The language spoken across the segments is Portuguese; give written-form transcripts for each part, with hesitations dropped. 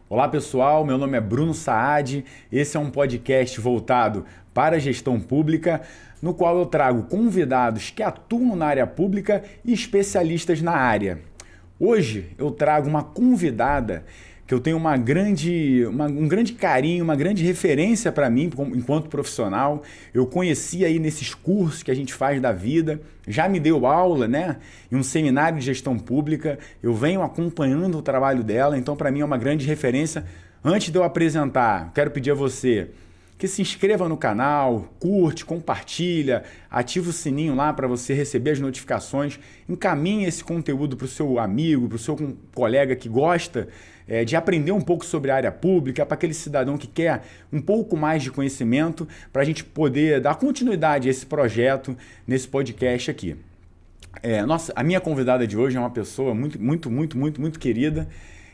Olá pessoal, meu nome é Bruno Saad, esse é um podcast voltado para a gestão pública, no qual eu trago convidados que atuam na área pública e especialistas na área. Hoje eu trago uma convidada que eu tenho um grande carinho, uma grande referência para mim enquanto profissional. Eu conheci aí nesses cursos que a gente faz da vida, já me deu aula, né, em um seminário de gestão pública, eu venho acompanhando o trabalho dela, então para mim é uma grande referência. Antes de eu apresentar, quero pedir a você que se inscreva no canal, curte, compartilha, ativa o sininho lá para você receber as notificações, encaminhe esse conteúdo para o seu amigo, para o seu colega que gosta de aprender um pouco sobre a área pública, para aquele cidadão que quer um pouco mais de conhecimento, para a gente poder dar continuidade a esse projeto nesse podcast aqui. A minha convidada de hoje é uma pessoa muito querida.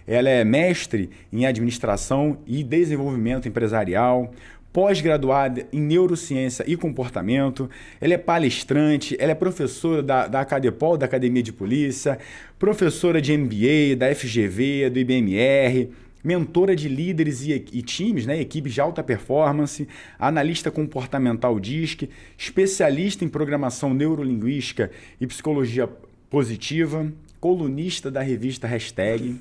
Ela é mestre em administração e desenvolvimento empresarial, pós-graduada em neurociência e comportamento, ela é palestrante, ela é professora da Acadepol, da Academia de Polícia, professora de MBA, da FGV, do IBMR, mentora de líderes e times, né, equipes de alta performance, analista comportamental DISC, especialista em programação neurolinguística e psicologia positiva, colunista da revista Hashtag,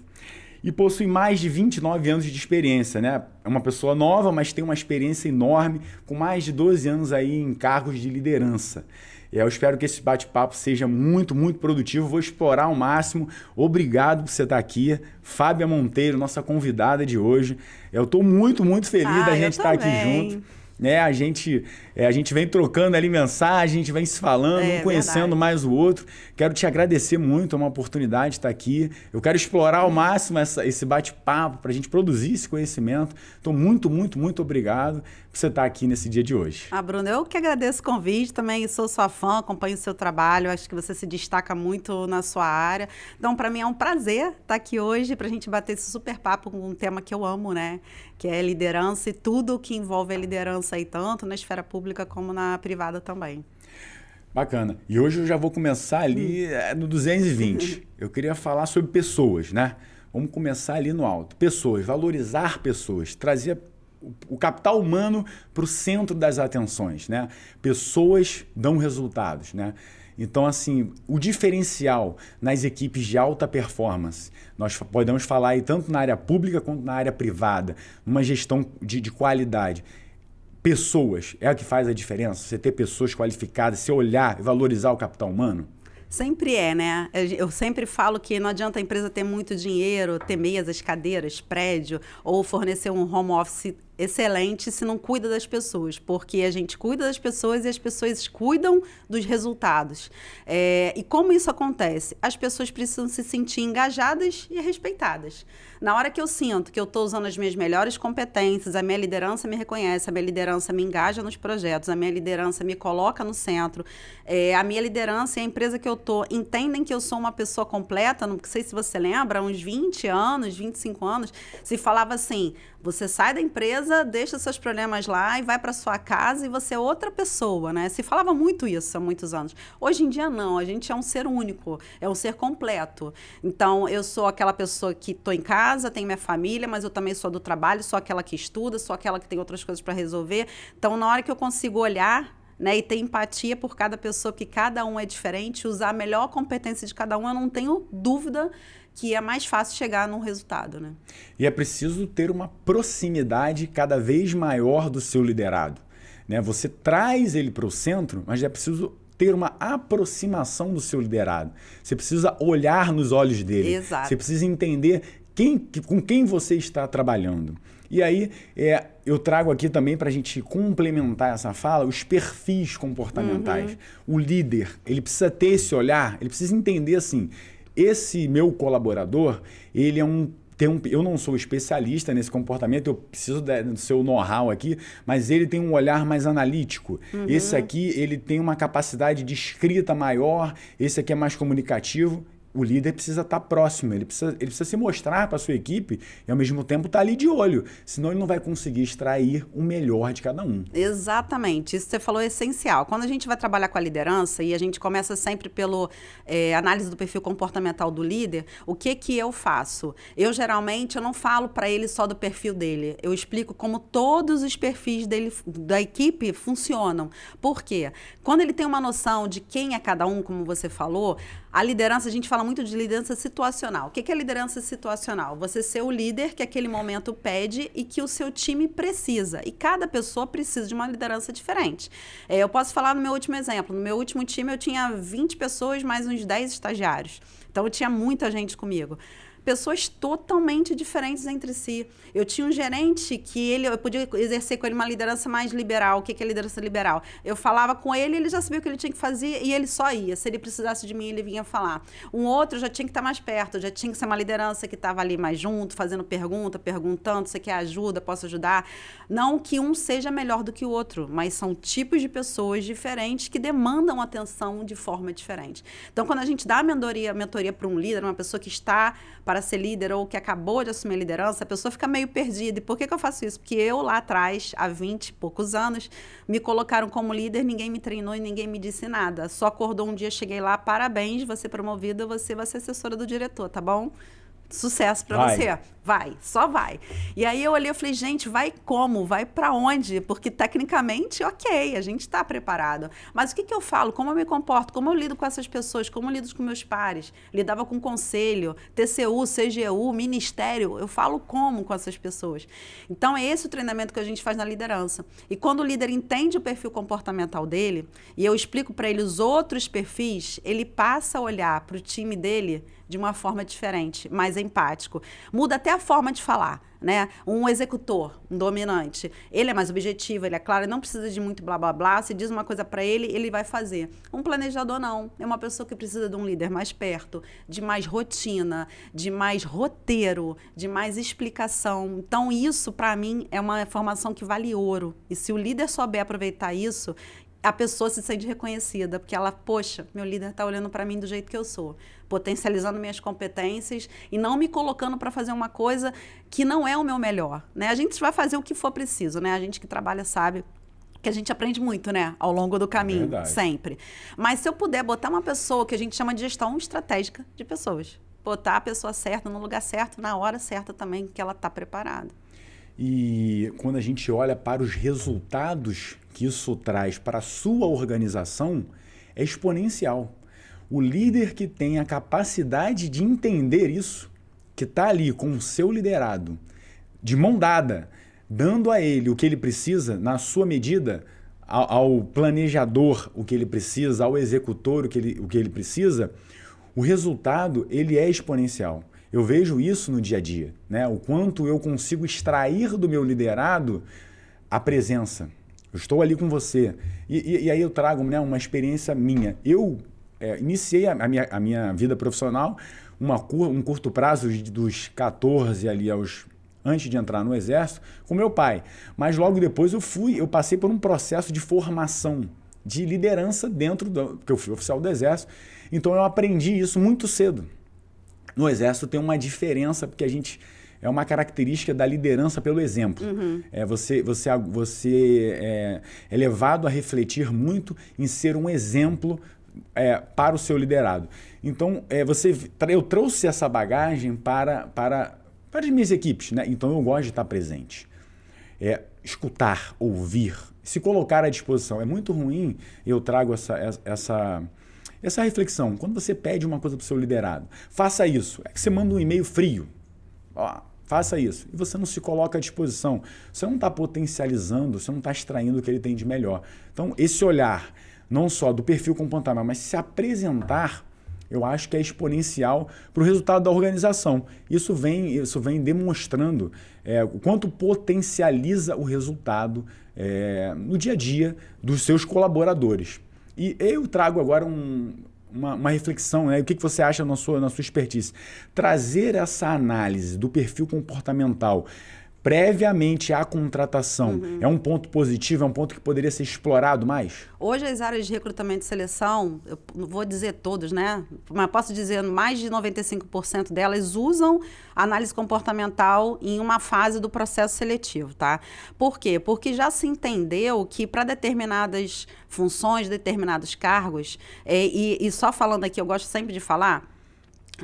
e possui mais de 29 anos de experiência, né? É uma pessoa nova, mas tem uma experiência enorme, com mais de 12 anos aí em cargos de liderança. Eu espero que esse bate-papo seja muito produtivo, vou explorar ao máximo. Obrigado por você estar aqui. Fábia Monteiro, nossa convidada de hoje. Eu estou muito feliz da gente estar aqui junto. A gente vem trocando ali mensagem, a gente vem se falando, um conhecendo verdade. Mais o outro. Quero te agradecer muito, é uma oportunidade de estar aqui. Eu quero explorar ao máximo esse bate-papo para a gente produzir esse conhecimento. Então, muito obrigado por você estar aqui nesse dia de hoje. Bruno, eu que agradeço o convite, também sou sua fã, acompanho o seu trabalho, acho que você se destaca muito na sua área. Então, para mim é um prazer estar aqui hoje para a gente bater esse super papo com um tema que eu amo, né? Que é liderança e tudo que envolve a liderança aí, tanto na esfera pública como na privada também. Bacana. E hoje eu já vou começar ali no 220. Eu queria falar sobre pessoas, né? Vamos começar ali no alto. Pessoas, valorizar pessoas, trazer o capital humano para o centro das atenções, né? Pessoas dão resultados, né? Então, assim, o diferencial nas equipes de alta performance, nós podemos falar aí tanto na área pública quanto na área privada, numa gestão de qualidade. Pessoas é o que faz a diferença? Você ter pessoas qualificadas, você olhar e valorizar o capital humano? Sempre é, né? Eu sempre falo que não adianta a empresa ter muito dinheiro, ter mesas, cadeiras, prédio, ou fornecer um home office excelente se não cuida das pessoas, porque a gente cuida das pessoas e as pessoas cuidam dos resultados. E como isso acontece? As pessoas precisam se sentir engajadas e respeitadas. Na hora que eu sinto que eu estou usando as minhas melhores competências, a minha liderança me reconhece, a minha liderança me engaja nos projetos, a minha liderança me coloca no centro, a minha liderança e a empresa que eu estou entendem que eu sou uma pessoa completa, não sei se você lembra, há uns 20 anos, 25 anos, se falava assim, você sai da empresa, deixa seus problemas lá e vai para sua casa e você é outra pessoa, né? Se falava muito isso há muitos anos. Hoje em dia, não. A gente é um ser único, é um ser completo. Então, eu sou aquela pessoa que estou em casa, tenho minha família, mas eu também sou do trabalho, sou aquela que estuda, sou aquela que tem outras coisas para resolver. Então, na hora que eu consigo olhar, né, e ter empatia por cada pessoa, que cada um é diferente, usar a melhor competência de cada um, eu não tenho dúvida que é mais fácil chegar num resultado, né? E é preciso ter uma proximidade cada vez maior do seu liderado, né? Você traz ele para o centro, mas é preciso ter uma aproximação do seu liderado. Você precisa olhar nos olhos dele. Exato. Você precisa entender com quem você está trabalhando. E aí, eu trago aqui também para a gente complementar essa fala, os perfis comportamentais. O líder, ele precisa ter esse olhar, ele precisa entender assim, esse meu colaborador, ele é eu não sou especialista nesse comportamento, eu preciso do seu know-how aqui, mas ele tem um olhar mais analítico. Esse aqui, ele tem uma capacidade de escrita maior, esse aqui é mais comunicativo. o líder precisa estar próximo, ele precisa se mostrar para a sua equipe e ao mesmo tempo estar ali de olho, senão ele não vai conseguir extrair o melhor de cada um. Exatamente, isso que você falou é essencial. Quando a gente vai trabalhar com a liderança, e a gente começa sempre pelo análise do perfil comportamental do líder, o que eu faço? Eu geralmente eu não falo para ele só do perfil dele, eu explico como todos os perfis dele, da equipe funcionam. Por quê? Quando ele tem uma noção de quem é cada um, como você falou, a liderança, a gente fala muito de liderança situacional. O que é liderança situacional? Você ser o líder que aquele momento pede e que o seu time precisa. E cada pessoa precisa de uma liderança diferente. Eu posso falar no meu último exemplo. No meu último time eu tinha 20 pessoas mais uns 10 estagiários. Então eu tinha muita gente comigo. Pessoas totalmente diferentes entre si. Eu tinha um gerente que eu podia exercer com ele uma liderança mais liberal. O que é liderança liberal? Eu falava com ele, ele já sabia o que ele tinha que fazer e ele só ia. Se ele precisasse de mim, ele vinha falar. Um outro já tinha que estar mais perto, já tinha que ser uma liderança que estava ali mais junto, fazendo pergunta, perguntando, você quer ajuda, posso ajudar? Não que um seja melhor do que o outro, mas são tipos de pessoas diferentes que demandam atenção de forma diferente. Então, quando a gente dá a mentoria para um líder, uma pessoa que está para ser líder ou que acabou de assumir a liderança, a pessoa fica meio perdida. E por que eu faço isso? Porque eu lá atrás, há 20 e poucos anos, me colocaram como líder, ninguém me treinou e ninguém me disse nada. Só acordou um dia, cheguei lá, parabéns, você promovida, você vai ser assessora do diretor, tá bom? Sucesso pra você. Vai, só vai. E aí eu olhei e falei, gente, vai como? Vai pra onde? Porque tecnicamente, ok, a gente tá preparado. Mas o que eu falo? Como eu me comporto? Como eu lido com essas pessoas? Como eu lido com meus pares? Lidava com conselho, TCU, CGU, ministério. Eu falo como com essas pessoas? Então é esse o treinamento que a gente faz na liderança. E quando o líder entende o perfil comportamental dele, e eu explico pra ele os outros perfis, ele passa a olhar pro time dele de uma forma diferente, mais empático. Muda até a forma de falar, né? Um executor, um dominante, ele é mais objetivo, ele é claro, ele não precisa de muito blá, blá, blá. Se diz uma coisa para ele, ele vai fazer. Um planejador não. É uma pessoa que precisa de um líder mais perto, de mais rotina, de mais roteiro, de mais explicação. Então, isso, para mim, é uma informação que vale ouro. E se o líder souber aproveitar isso, a pessoa se sente reconhecida, porque ela, poxa, meu líder está olhando para mim do jeito que eu sou, potencializando minhas competências e não me colocando para fazer uma coisa que não é o meu melhor, né? A gente vai fazer o que for preciso, né? A gente que trabalha sabe que a gente aprende muito, né? Ao longo do caminho, sempre. Mas se eu puder botar uma pessoa que a gente chama de gestão estratégica de pessoas, botar a pessoa certa no lugar certo, na hora certa também, que ela está preparada. E quando a gente olha para os resultados que isso traz para a sua organização, é exponencial. O líder que tem a capacidade de entender isso, que está ali com o seu liderado, de mão dada, dando a ele o que ele precisa, na sua medida, ao planejador o que ele precisa, ao executor o que ele precisa, o resultado ele é exponencial. Eu vejo isso no dia a dia, né? O quanto eu consigo extrair do meu liderado a presença. Eu estou ali com você. E aí eu trago, né, uma experiência minha. Eu iniciei a minha vida profissional um curto prazo dos 14 ali antes de entrar no Exército, com meu pai. Mas logo depois eu passei por um processo de formação, de liderança porque eu fui oficial do Exército. Então eu aprendi isso muito cedo. No Exército tem uma diferença, porque é uma característica da liderança pelo exemplo. Uhum. Você é levado a refletir muito em ser um exemplo para o seu liderado. Então, eu trouxe essa bagagem para as minhas equipes, né? Então eu gosto de estar presente. Escutar, ouvir, se colocar à disposição. É muito ruim, eu trago essa reflexão. Quando você pede uma coisa para o seu liderado, faça isso. É que você manda um e-mail frio. Faça isso. E você não se coloca à disposição. Você não está potencializando, você não está extraindo o que ele tem de melhor. Então, esse olhar, não só do perfil comportamental, mas se apresentar, eu acho que é exponencial para o resultado da organização. Isso vem demonstrando o quanto potencializa o resultado no dia a dia dos seus colaboradores. E eu trago agora uma reflexão, né? O que você acha na sua expertise? Trazer essa análise do perfil comportamental previamente à contratação, é um ponto positivo, é um ponto que poderia ser explorado mais? Hoje as áreas de recrutamento e seleção, eu não vou dizer todos, né? Mas posso dizer mais de 95% delas usam análise comportamental em uma fase do processo seletivo, tá? Por quê? Porque já se entendeu que para determinadas funções, determinados cargos, e só falando aqui, eu gosto sempre de falar,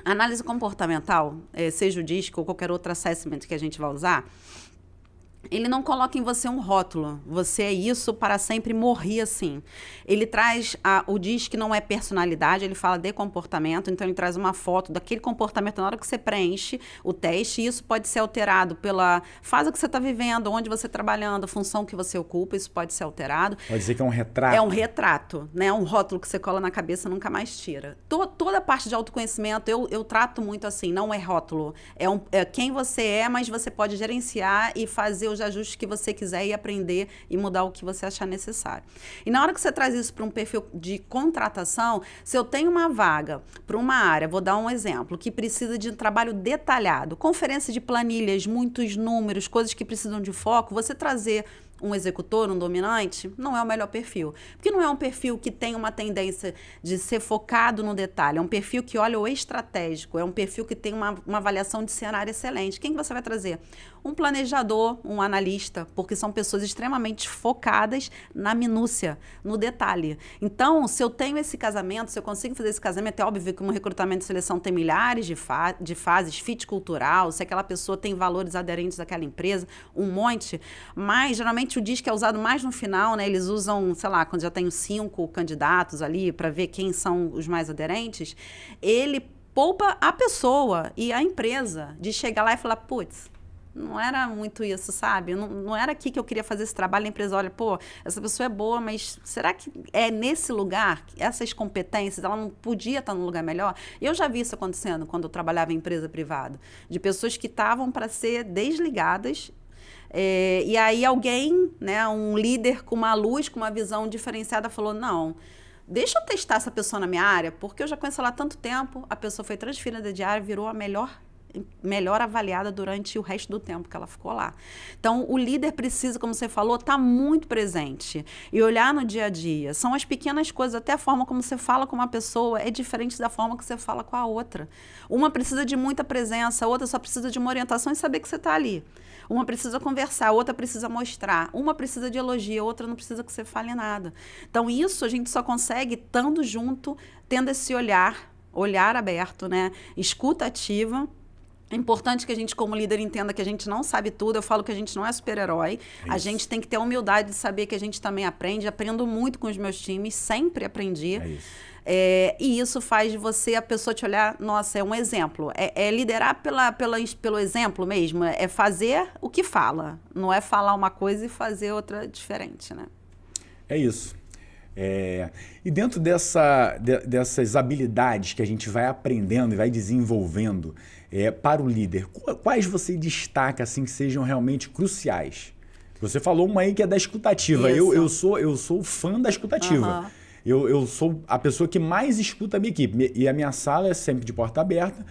análise comportamental, seja o DISC ou qualquer outro assessment que a gente vai usar, ele não coloca em você um rótulo. Você é isso para sempre, morrer assim. Ele traz, o DISC não é personalidade, ele fala de comportamento, então ele traz uma foto daquele comportamento na hora que você preenche o teste, e isso pode ser alterado pela fase que você está vivendo, onde você está trabalhando, a função que você ocupa, isso pode ser alterado. Pode dizer que é um retrato. É um retrato, né? Um rótulo que você cola na cabeça e nunca mais tira. Toda a parte de autoconhecimento, eu trato muito assim, não é rótulo. É quem você é, mas você pode gerenciar e fazer os ajustes que você quiser e aprender e mudar o que você achar necessário. E na hora que você traz isso para um perfil de contratação, se eu tenho uma vaga para uma área, vou dar um exemplo, que precisa de um trabalho detalhado, conferência de planilhas, muitos números, coisas que precisam de foco, você trazer um executor, um dominante, não é o melhor perfil. Porque não é um perfil que tem uma tendência de ser focado no detalhe, é um perfil que olha o estratégico, é um perfil que tem uma avaliação de cenário excelente. Quem que você vai trazer? Um planejador, um analista, porque são pessoas extremamente focadas na minúcia, no detalhe. Então, se eu tenho esse casamento, se eu consigo fazer esse casamento, é óbvio que um recrutamento e seleção tem milhares de fases, fit cultural, se aquela pessoa tem valores aderentes àquela empresa, um monte, mas geralmente o DISC é usado mais no final, né? Eles usam, sei lá, quando já tem 5 candidatos ali para ver quem são os mais aderentes, ele poupa a pessoa e a empresa de chegar lá e falar, putz, não era muito isso, sabe? Não era aqui que eu queria fazer esse trabalho. A empresa olha, pô, essa pessoa é boa, mas será que é nesse lugar, essas competências, ela não podia estar num lugar melhor? E eu já vi isso acontecendo quando eu trabalhava em empresa privada, de pessoas que estavam para ser desligadas. E aí alguém, né, um líder com uma luz, com uma visão diferenciada, falou, não, deixa eu testar essa pessoa na minha área, porque eu já conheço ela há tanto tempo, a pessoa foi transferida de área, virou a melhor avaliada durante o resto do tempo que ela ficou lá. Então, o líder precisa, como você falou, estar muito presente e olhar no dia a dia. São as pequenas coisas, até a forma como você fala com uma pessoa é diferente da forma que você fala com a outra. Uma precisa de muita presença, a outra só precisa de uma orientação e saber que você está ali. Uma precisa conversar, a outra precisa mostrar. Uma precisa de elogio, a outra não precisa que você fale nada. Então, isso a gente só consegue estando junto, tendo esse olhar aberto, né? Escuta ativa. É importante que a gente, como líder, entenda que a gente não sabe tudo. Eu falo que a gente não é super-herói. A gente tem que ter a humildade de saber que a gente também aprende. Aprendo muito com os meus times, sempre aprendi. É isso. E isso faz de você, a pessoa te olhar, nossa, é um exemplo. É liderar pelo exemplo mesmo. É fazer o que fala. Não é falar uma coisa e fazer outra diferente, né? É isso. E dentro dessas habilidades que a gente vai aprendendo e vai desenvolvendo para o líder, quais você destaca assim, que sejam realmente cruciais? Você falou uma aí que é da escutativa. Eu sou fã da escutativa. Uhum. Eu sou a pessoa que mais escuta a minha equipe. E a minha sala é sempre de porta aberta.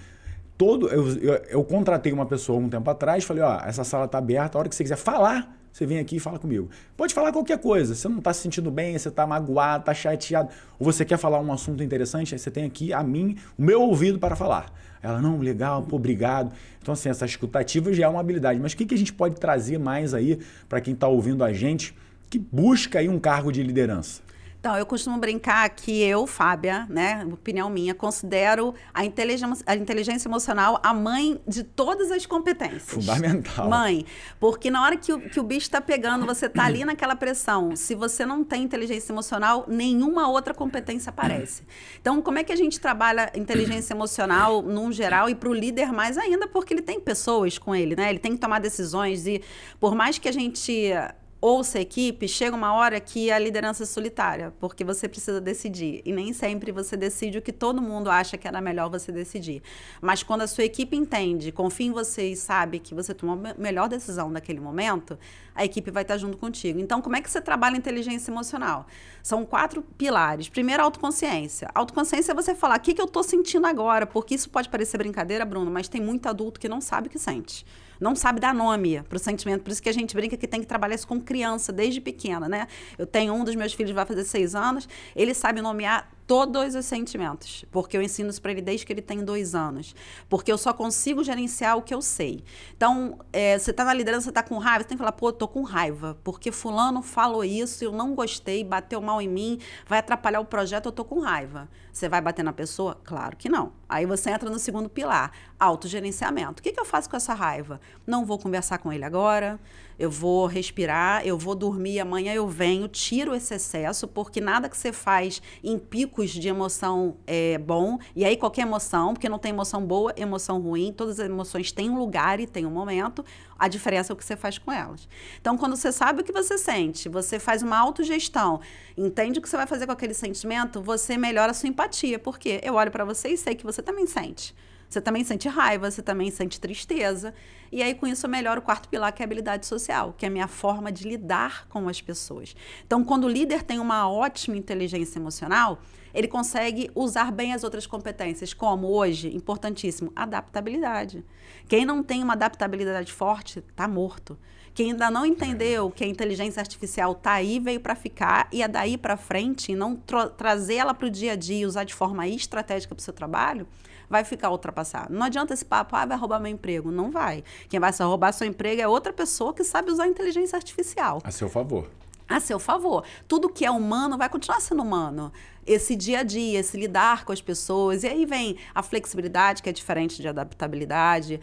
Eu contratei uma pessoa um tempo atrás, falei, essa sala está aberta, a hora que você quiser falar, você vem aqui e fala comigo. Pode falar qualquer coisa. Você não está se sentindo bem, você está magoado, está chateado, ou você quer falar um assunto interessante, aí você tem aqui o meu ouvido para falar. Ela, não, legal, pô, obrigado. Então, assim, essa escutativa já é uma habilidade. Mas o que a gente pode trazer mais aí para quem está ouvindo a gente que busca aí um cargo de liderança? Então, eu costumo brincar que eu, Fábia, né, opinião minha, considero a inteligência emocional a mãe de todas as competências. Fundamental. Mãe, porque na hora que o bicho está pegando, você está ali naquela pressão. Se você não tem inteligência emocional, nenhuma outra competência aparece. Então, como é que a gente trabalha inteligência emocional num geral e para o líder mais ainda? Porque ele tem pessoas com ele, né? Ele tem que tomar decisões e por mais que a gente ouça a equipe, chega uma hora que a liderança é solitária, porque você precisa decidir. E nem sempre você decide o que todo mundo acha que era melhor você decidir. Mas quando a sua equipe entende, confia em você e sabe que você tomou a melhor decisão naquele momento, a equipe vai estar junto contigo. Então, como é que você trabalha inteligência emocional? São 4 pilares. Primeiro, autoconsciência. Autoconsciência é você falar, o que eu estou sentindo agora? Porque isso pode parecer brincadeira, Bruno, mas tem muito adulto que não sabe o que sente. Não sabe dar nome para o sentimento. Por isso que a gente brinca que tem que trabalhar isso com criança, desde pequena, né? Eu tenho um dos meus filhos, vai fazer 6 anos, ele sabe nomear todos os sentimentos, porque eu ensino isso para ele desde que ele tem 2 anos. Porque eu só consigo gerenciar o que eu sei. Então, você está na liderança, você está com raiva, você tem que falar, pô, eu tô com raiva, porque fulano falou isso, eu não gostei, bateu mal em mim, vai atrapalhar o projeto, eu tô com raiva. Você vai bater na pessoa? Claro que não. Aí você entra no segundo pilar, autogerenciamento. O que eu faço com essa raiva? Não vou conversar com ele agora, eu vou respirar, eu vou dormir, amanhã eu venho, tiro esse excesso, porque nada que você faz em picos de emoção é bom. E aí qualquer emoção, porque não tem emoção boa, emoção ruim, todas as emoções têm um lugar e têm um momento, a diferença é o que você faz com elas. Então, quando você sabe o que você sente, você faz uma autogestão, entende o que você vai fazer com aquele sentimento, você melhora a sua empatia, porque eu olho para você e sei que você também sente. Você também sente raiva, você também sente tristeza. E aí, com isso, eu melhoro o 4º pilar, que é a habilidade social, que é a minha forma de lidar com as pessoas. Então, quando o líder tem uma ótima inteligência emocional, ele consegue usar bem as outras competências, como hoje, importantíssimo, adaptabilidade. Quem não tem uma adaptabilidade forte, está morto. Quem ainda não entendeu que a inteligência artificial está aí, veio para ficar, e é daí para frente, e não trazer ela para o dia a dia e usar de forma estratégica para o seu trabalho, vai ficar ultrapassado. Não adianta esse papo, vai roubar meu emprego. Não vai. Quem vai roubar seu emprego é outra pessoa que sabe usar a inteligência artificial. A seu favor. A seu favor. Tudo que é humano vai continuar sendo humano. Esse dia a dia, esse lidar com as pessoas. E aí vem a flexibilidade, que é diferente de adaptabilidade,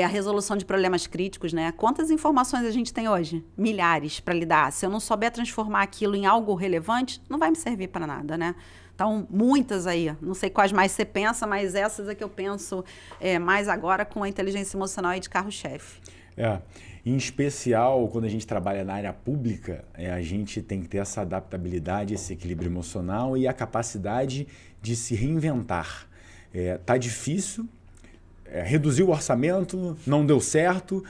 a resolução de problemas críticos, né? Quantas informações a gente tem hoje? Milhares para lidar. Se eu não souber transformar aquilo em algo relevante, não vai me servir para nada, né? Então, muitas aí, não sei quais mais você pensa, mas essas é que eu penso mais agora com a inteligência emocional aí de carro-chefe. Em especial, quando a gente trabalha na área pública, a gente tem que ter essa adaptabilidade, esse equilíbrio emocional e a capacidade de se reinventar. Tá difícil, reduzir o orçamento, não deu certo,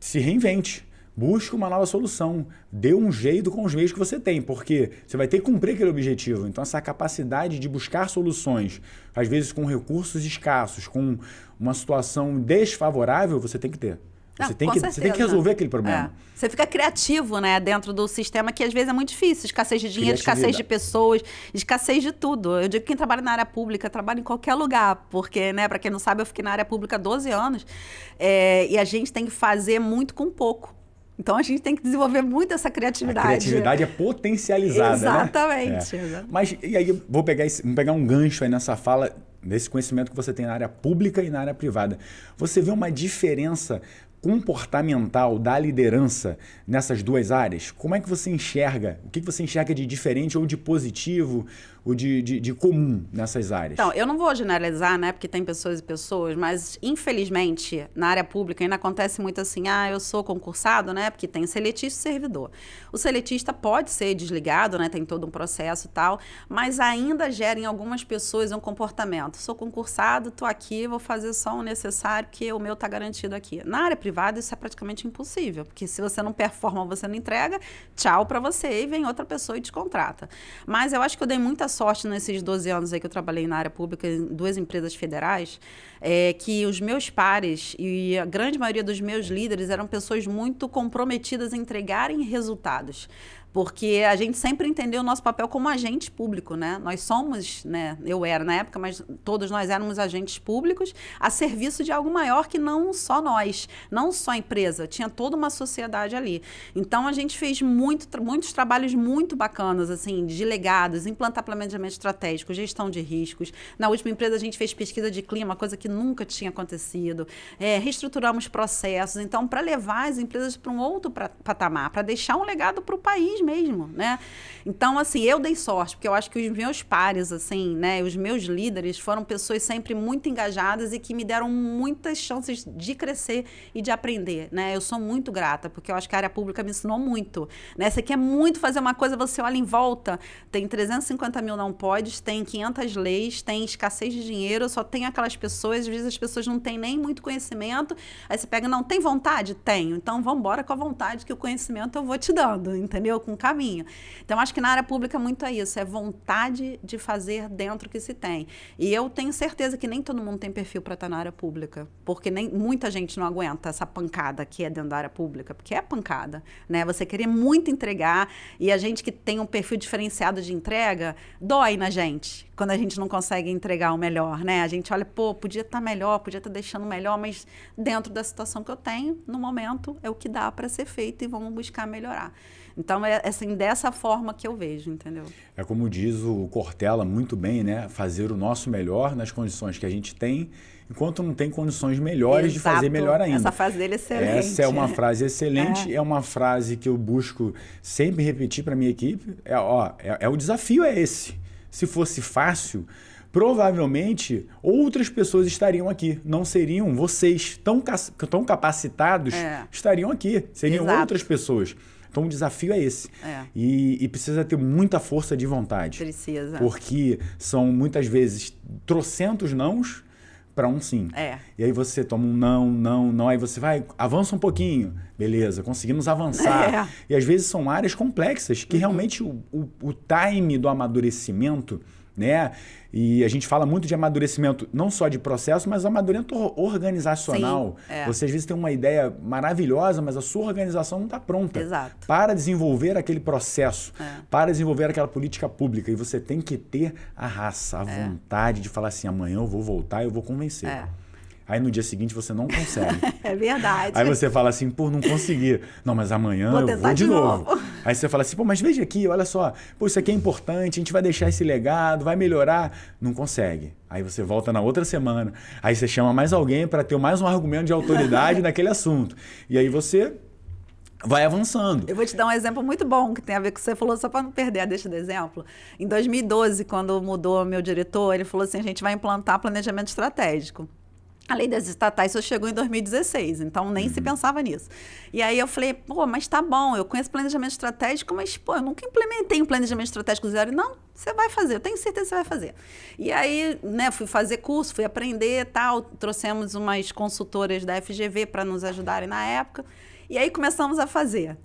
se reinvente. Busque uma nova solução. Dê um jeito com os meios que você tem, porque você vai ter que cumprir aquele objetivo. Então, essa capacidade de buscar soluções, às vezes com recursos escassos, com uma situação desfavorável, você tem que ter. Você tem que resolver aquele problema. Você fica criativo, né, dentro do sistema, que às vezes é muito difícil. Escassez de dinheiro, escassez de pessoas, escassez de tudo. Eu digo que quem trabalha na área pública trabalha em qualquer lugar, porque, né, para quem não sabe, eu fiquei na área pública há 12 anos e a gente tem que fazer muito com pouco. Então, a gente tem que desenvolver muito essa criatividade. A criatividade é potencializada, Exatamente. Né? Mas, e aí, vamos pegar um gancho aí nessa fala, desse conhecimento que você tem na área pública e na área privada. Você vê uma diferença comportamental da liderança nessas duas áreas? Como é que você enxerga? O que você enxerga de diferente ou de positivo ou de comum nessas áreas? Então, eu não vou generalizar, né? Porque tem pessoas e pessoas, mas infelizmente na área pública ainda acontece muito assim, eu sou concursado, né? Porque tem seletista e servidor. O seletista pode ser desligado, né? Tem todo um processo e tal, mas ainda gera em algumas pessoas um comportamento. Sou concursado, tô aqui, vou fazer só o necessário, porque o meu tá garantido aqui. Na área privada, isso é praticamente impossível, porque se você não performa, você não entrega, tchau para você, e vem outra pessoa e te contrata. Mas eu acho que eu dei muita sorte nesses 12 anos aí que eu trabalhei na área pública, em 2 empresas federais, que os meus pares e a grande maioria dos meus líderes eram pessoas muito comprometidas em entregarem resultados. Porque a gente sempre entendeu o nosso papel como agente público, né? Nós somos, né? Eu era na época, mas todos nós éramos agentes públicos a serviço de algo maior que não só nós, não só a empresa, tinha toda uma sociedade ali. Então, a gente fez muitos trabalhos muito bacanas, assim, de legados, implantar planejamento estratégico, gestão de riscos. Na última empresa, a gente fez pesquisa de clima, coisa que nunca tinha acontecido. Reestruturamos processos. Então, para levar as empresas para um outro patamar, para deixar um legado para o país mesmo, né? Então, assim, eu dei sorte, porque eu acho que os meus pares, assim, né, os meus líderes foram pessoas sempre muito engajadas e que me deram muitas chances de crescer e de aprender, né? Eu sou muito grata, porque eu acho que a área pública me ensinou muito, né? Você quer muito fazer uma coisa, você olha em volta, tem 350 mil não podes, tem 500 leis, tem escassez de dinheiro, só tem aquelas pessoas, às vezes as pessoas não têm nem muito conhecimento, aí você pega, não, tem vontade? Tenho, então vamos embora com a vontade, que o conhecimento eu vou te dando, entendeu? Com o caminho. Então, acho que na área pública muito é isso, é vontade de fazer dentro que se tem. E eu tenho certeza que nem todo mundo tem perfil para estar na área pública, porque nem muita gente não aguenta essa pancada que é dentro da área pública, porque é pancada, né? Você querer muito entregar e a gente que tem um perfil diferenciado de entrega, dói na gente quando a gente não consegue entregar o melhor, né? A gente olha, pô, podia estar melhor, podia estar deixando melhor, mas dentro da situação que eu tenho, no momento, é o que dá para ser feito e vamos buscar melhorar. Então, é assim, dessa forma que eu vejo, entendeu? É como diz o Cortella muito bem, né? Fazer o nosso melhor nas condições que a gente tem, enquanto não tem condições melhores de fazer melhor ainda. Essa frase dele é excelente. Essa é uma frase excelente, é uma frase que eu busco sempre repetir para minha equipe. O desafio é esse. Se fosse fácil, provavelmente outras pessoas estariam aqui. Não seriam vocês tão capacitados, estariam aqui. Seriam outras pessoas. Então, o desafio é esse. E precisa ter muita força de vontade. Precisa. Porque são, muitas vezes, trocentos nãos para um sim. E aí você toma um não, aí você vai, avança um pouquinho. Beleza, conseguimos avançar. E às vezes são áreas complexas que realmente o time do amadurecimento, né? E a gente fala muito de amadurecimento, não só de processo, mas amadurecimento organizacional. Sim, Você às vezes tem uma ideia maravilhosa, mas a sua organização não está pronta. Exato. Para desenvolver aquele processo, para desenvolver aquela política pública. E você tem que ter a raça, a vontade de falar assim, amanhã eu vou voltar e eu vou convencer. Aí no dia seguinte você não consegue. É verdade. Aí você fala assim, pô, não consegui. Não, mas amanhã eu vou de novo. Aí você fala assim, pô, mas veja aqui, olha só. Pô, isso aqui é importante, a gente vai deixar esse legado, vai melhorar. Não consegue. Aí você volta na outra semana. Aí você chama mais alguém para ter mais um argumento de autoridade naquele assunto. E aí você vai avançando. Eu vou te dar um exemplo muito bom que tem a ver com o que você falou, só para não perder a deixa do exemplo. Em 2012, quando mudou o meu diretor, ele falou assim, a gente vai implantar planejamento estratégico. A lei das estatais só chegou em 2016, então nem se pensava nisso. E aí eu falei, pô, mas tá bom, eu conheço planejamento estratégico, mas, pô, eu nunca implementei um planejamento estratégico zero. Não, você vai fazer, eu tenho certeza que você vai fazer. E aí, né, fui fazer curso, fui aprender e tal, trouxemos umas consultoras da FGV para nos ajudarem na época, e aí começamos a fazer.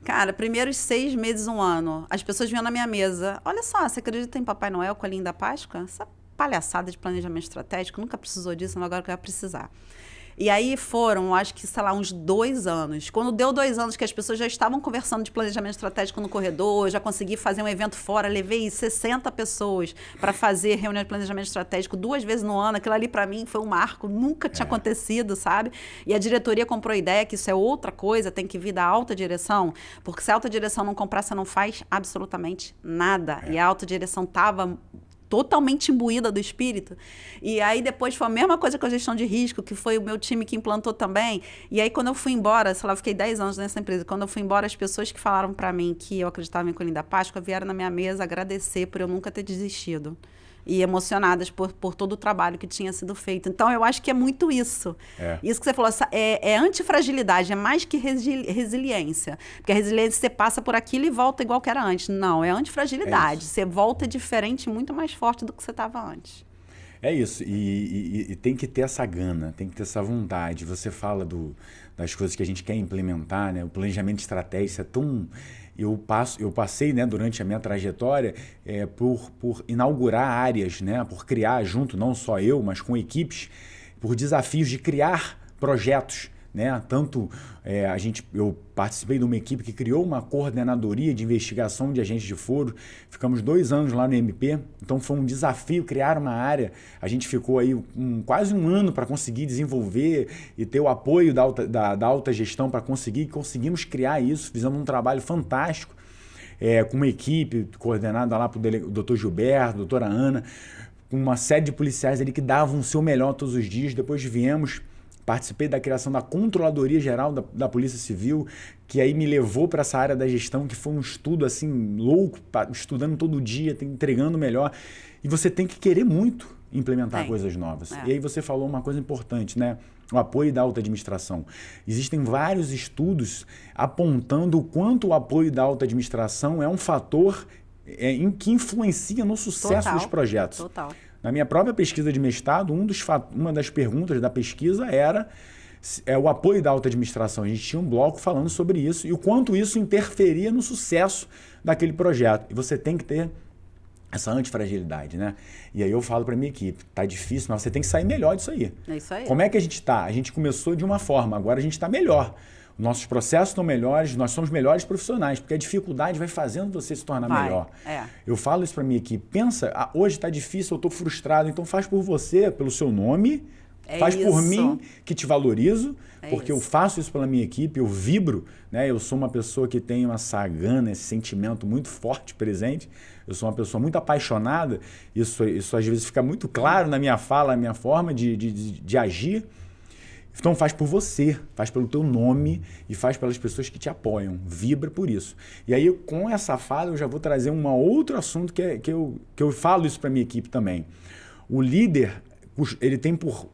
Cara, primeiros 6 meses, 1 ano, as pessoas vinham na minha mesa, olha só, você acredita em Papai Noel, Coelhinho da Páscoa? Essa palhaçada de planejamento estratégico, nunca precisou disso, mas agora que vai precisar. E aí foram, acho que, sei lá, uns 2 anos. Quando deu 2 anos que as pessoas já estavam conversando de planejamento estratégico no corredor, eu já consegui fazer um evento fora, levei 60 pessoas para fazer reunião de planejamento estratégico 2 vezes no ano. Aquilo ali para mim foi um marco, nunca tinha acontecido, sabe? E a diretoria comprou a ideia que isso é outra coisa, tem que vir da alta direção, porque se a alta direção não comprar, você não faz absolutamente nada. E a alta direção estava totalmente imbuída do espírito. E aí depois foi a mesma coisa com a gestão de risco, que foi o meu time que implantou também. E aí quando eu fui embora, sei lá, eu fiquei 10 anos nessa empresa, quando eu fui embora, as pessoas que falaram para mim que eu acreditava em Coelhinho da Páscoa vieram na minha mesa agradecer por eu nunca ter desistido. E emocionadas por todo o trabalho que tinha sido feito. Então, eu acho que é muito isso. Isso que você falou, é antifragilidade, é mais que resiliência. Porque a resiliência, você passa por aquilo e volta igual que era antes. Não, é antifragilidade. Você volta diferente, muito mais forte do que você estava antes. É isso. E tem que ter essa gana, tem que ter essa vontade. Você fala das coisas que a gente quer implementar, né? O planejamento estratégico é tão... Eu passei, né, durante a minha trajetória por inaugurar áreas, né, por criar junto, não só eu, mas com equipes, por desafios de criar projetos. Né? Tanto eu participei de uma equipe que criou uma coordenadoria de investigação de agentes de foro, ficamos 2 anos lá no MP, então foi um desafio criar uma área, a gente ficou aí quase 1 ano para conseguir desenvolver e ter o apoio da alta gestão para conseguimos criar isso, fizemos um trabalho fantástico, com uma equipe coordenada lá pelo Dr. Gilberto, doutora Ana, com uma série de policiais ali que davam o seu melhor todos os dias, depois viemos participei da criação da Controladoria Geral da Polícia Civil, que aí me levou para essa área da gestão, que foi um estudo assim louco, estudando todo dia, entregando melhor. E você tem que querer muito implementar coisas novas. E aí você falou uma coisa importante, né? O apoio da alta administração. Existem vários estudos apontando o quanto o apoio da alta administração é um fator que influencia no sucesso dos projetos. Total. Na minha própria pesquisa de mestrado, uma das perguntas da pesquisa era o apoio da alta administração. A gente tinha um bloco falando sobre isso e o quanto isso interferia no sucesso daquele projeto. E você tem que ter essa antifragilidade, né? E aí eu falo para minha equipe, tá difícil, mas você tem que sair melhor disso aí. É isso aí. Como é que a gente tá? A gente começou de uma forma, agora a gente está melhor. Nossos processos estão melhores, nós somos melhores profissionais, porque a dificuldade vai fazendo você se tornar melhor. Eu falo isso para minha equipe, pensa, hoje está difícil, eu estou frustrado, então faz por você, pelo seu nome, faz por mim, que te valorizo, porque eu faço isso pela minha equipe, eu vibro, né? Eu sou uma pessoa que tem essa gana, esse sentimento muito forte presente, eu sou uma pessoa muito apaixonada, isso às vezes fica muito claro na minha fala, na minha forma de agir. Então faz por você, faz pelo teu nome e faz pelas pessoas que te apoiam, vibra por isso. E aí com essa fala eu já vou trazer um outro assunto que eu falo isso para minha equipe também. O líder, ele tem por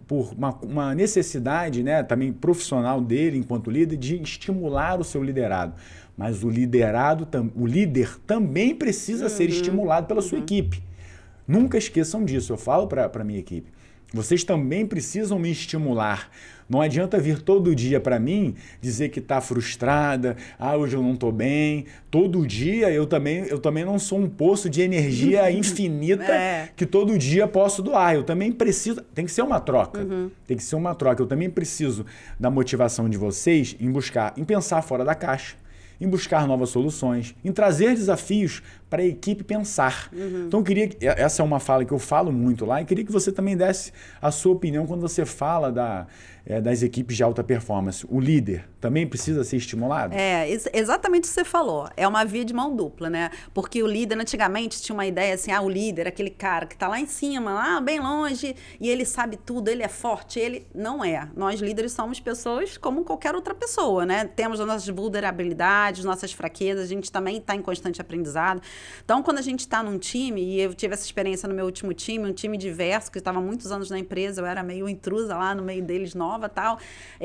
uma necessidade, né, também profissional dele enquanto líder, de estimular o seu liderado. Mas o líder também precisa ser estimulado pela sua equipe. Nunca esqueçam disso, eu falo para a minha equipe. Vocês também precisam me estimular. Não adianta vir todo dia para mim dizer que está frustrada, hoje eu não estou bem. Todo dia eu também não sou um poço de energia infinita que todo dia posso doar. Eu também preciso, tem que ser uma troca. Tem que ser uma troca. Eu também preciso da motivação de vocês em pensar fora da caixa, em buscar novas soluções, em trazer desafios para a equipe pensar. Então, essa é uma fala que eu falo muito lá, e queria que você também desse a sua opinião quando você fala das equipes de alta performance. O líder também precisa ser estimulado? Exatamente o que você falou. É uma via de mão dupla, né? Porque o líder, antigamente, tinha uma ideia assim, o líder, aquele cara que está lá em cima, lá bem longe, e ele sabe tudo, ele é forte, ele não é. Nós, líderes, somos pessoas como qualquer outra pessoa, né? Temos as nossas vulnerabilidades, nossas fraquezas, a gente também está em constante aprendizado. Então, quando a gente está num time, e eu tive essa experiência no meu último time, um time diverso, que estava há muitos anos na empresa, eu era meio intrusa lá no meio deles, nova e tal.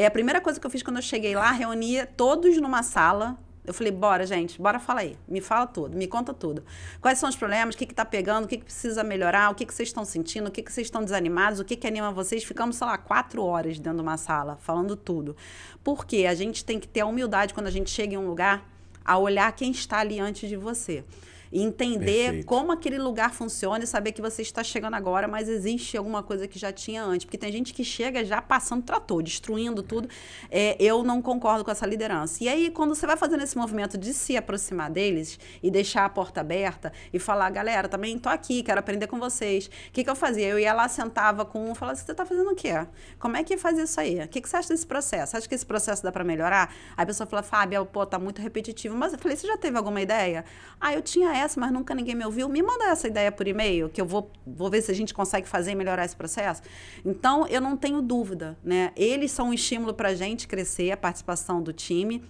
A primeira coisa que eu fiz quando eu cheguei lá, reunia todos numa sala. Eu falei, bora, gente, bora falar aí. Me fala tudo, me conta tudo. Quais são os problemas, o que está pegando, o que precisa melhorar, o que vocês estão sentindo, o que vocês estão desanimados, o que anima vocês. Ficamos, sei lá, 4 horas dentro de uma sala, falando tudo. Porque a gente tem que ter a humildade quando a gente chega em um lugar, a olhar quem está ali antes de você. E entender como aquele lugar funciona e saber que você está chegando agora, mas existe alguma coisa que já tinha antes. Porque tem gente que chega já passando trator, destruindo tudo. Eu não concordo com essa liderança. E aí, quando você vai fazendo esse movimento de se aproximar deles e deixar a porta aberta e falar, galera, também tô aqui, quero aprender com vocês. O que eu fazia? Eu ia lá, sentava com um, falava assim, você tá fazendo o quê? Como é que faz isso aí? O que você acha desse processo? Acha que esse processo dá para melhorar? Aí a pessoa fala, Fábio, tá muito repetitivo. Mas eu falei, você já teve alguma ideia? Eu tinha essa, mas nunca ninguém me ouviu. Me manda essa ideia por e-mail, que eu vou ver se a gente consegue fazer e melhorar esse processo. Então, eu não tenho dúvida, né? Eles são um estímulo para a gente crescer, a participação do time.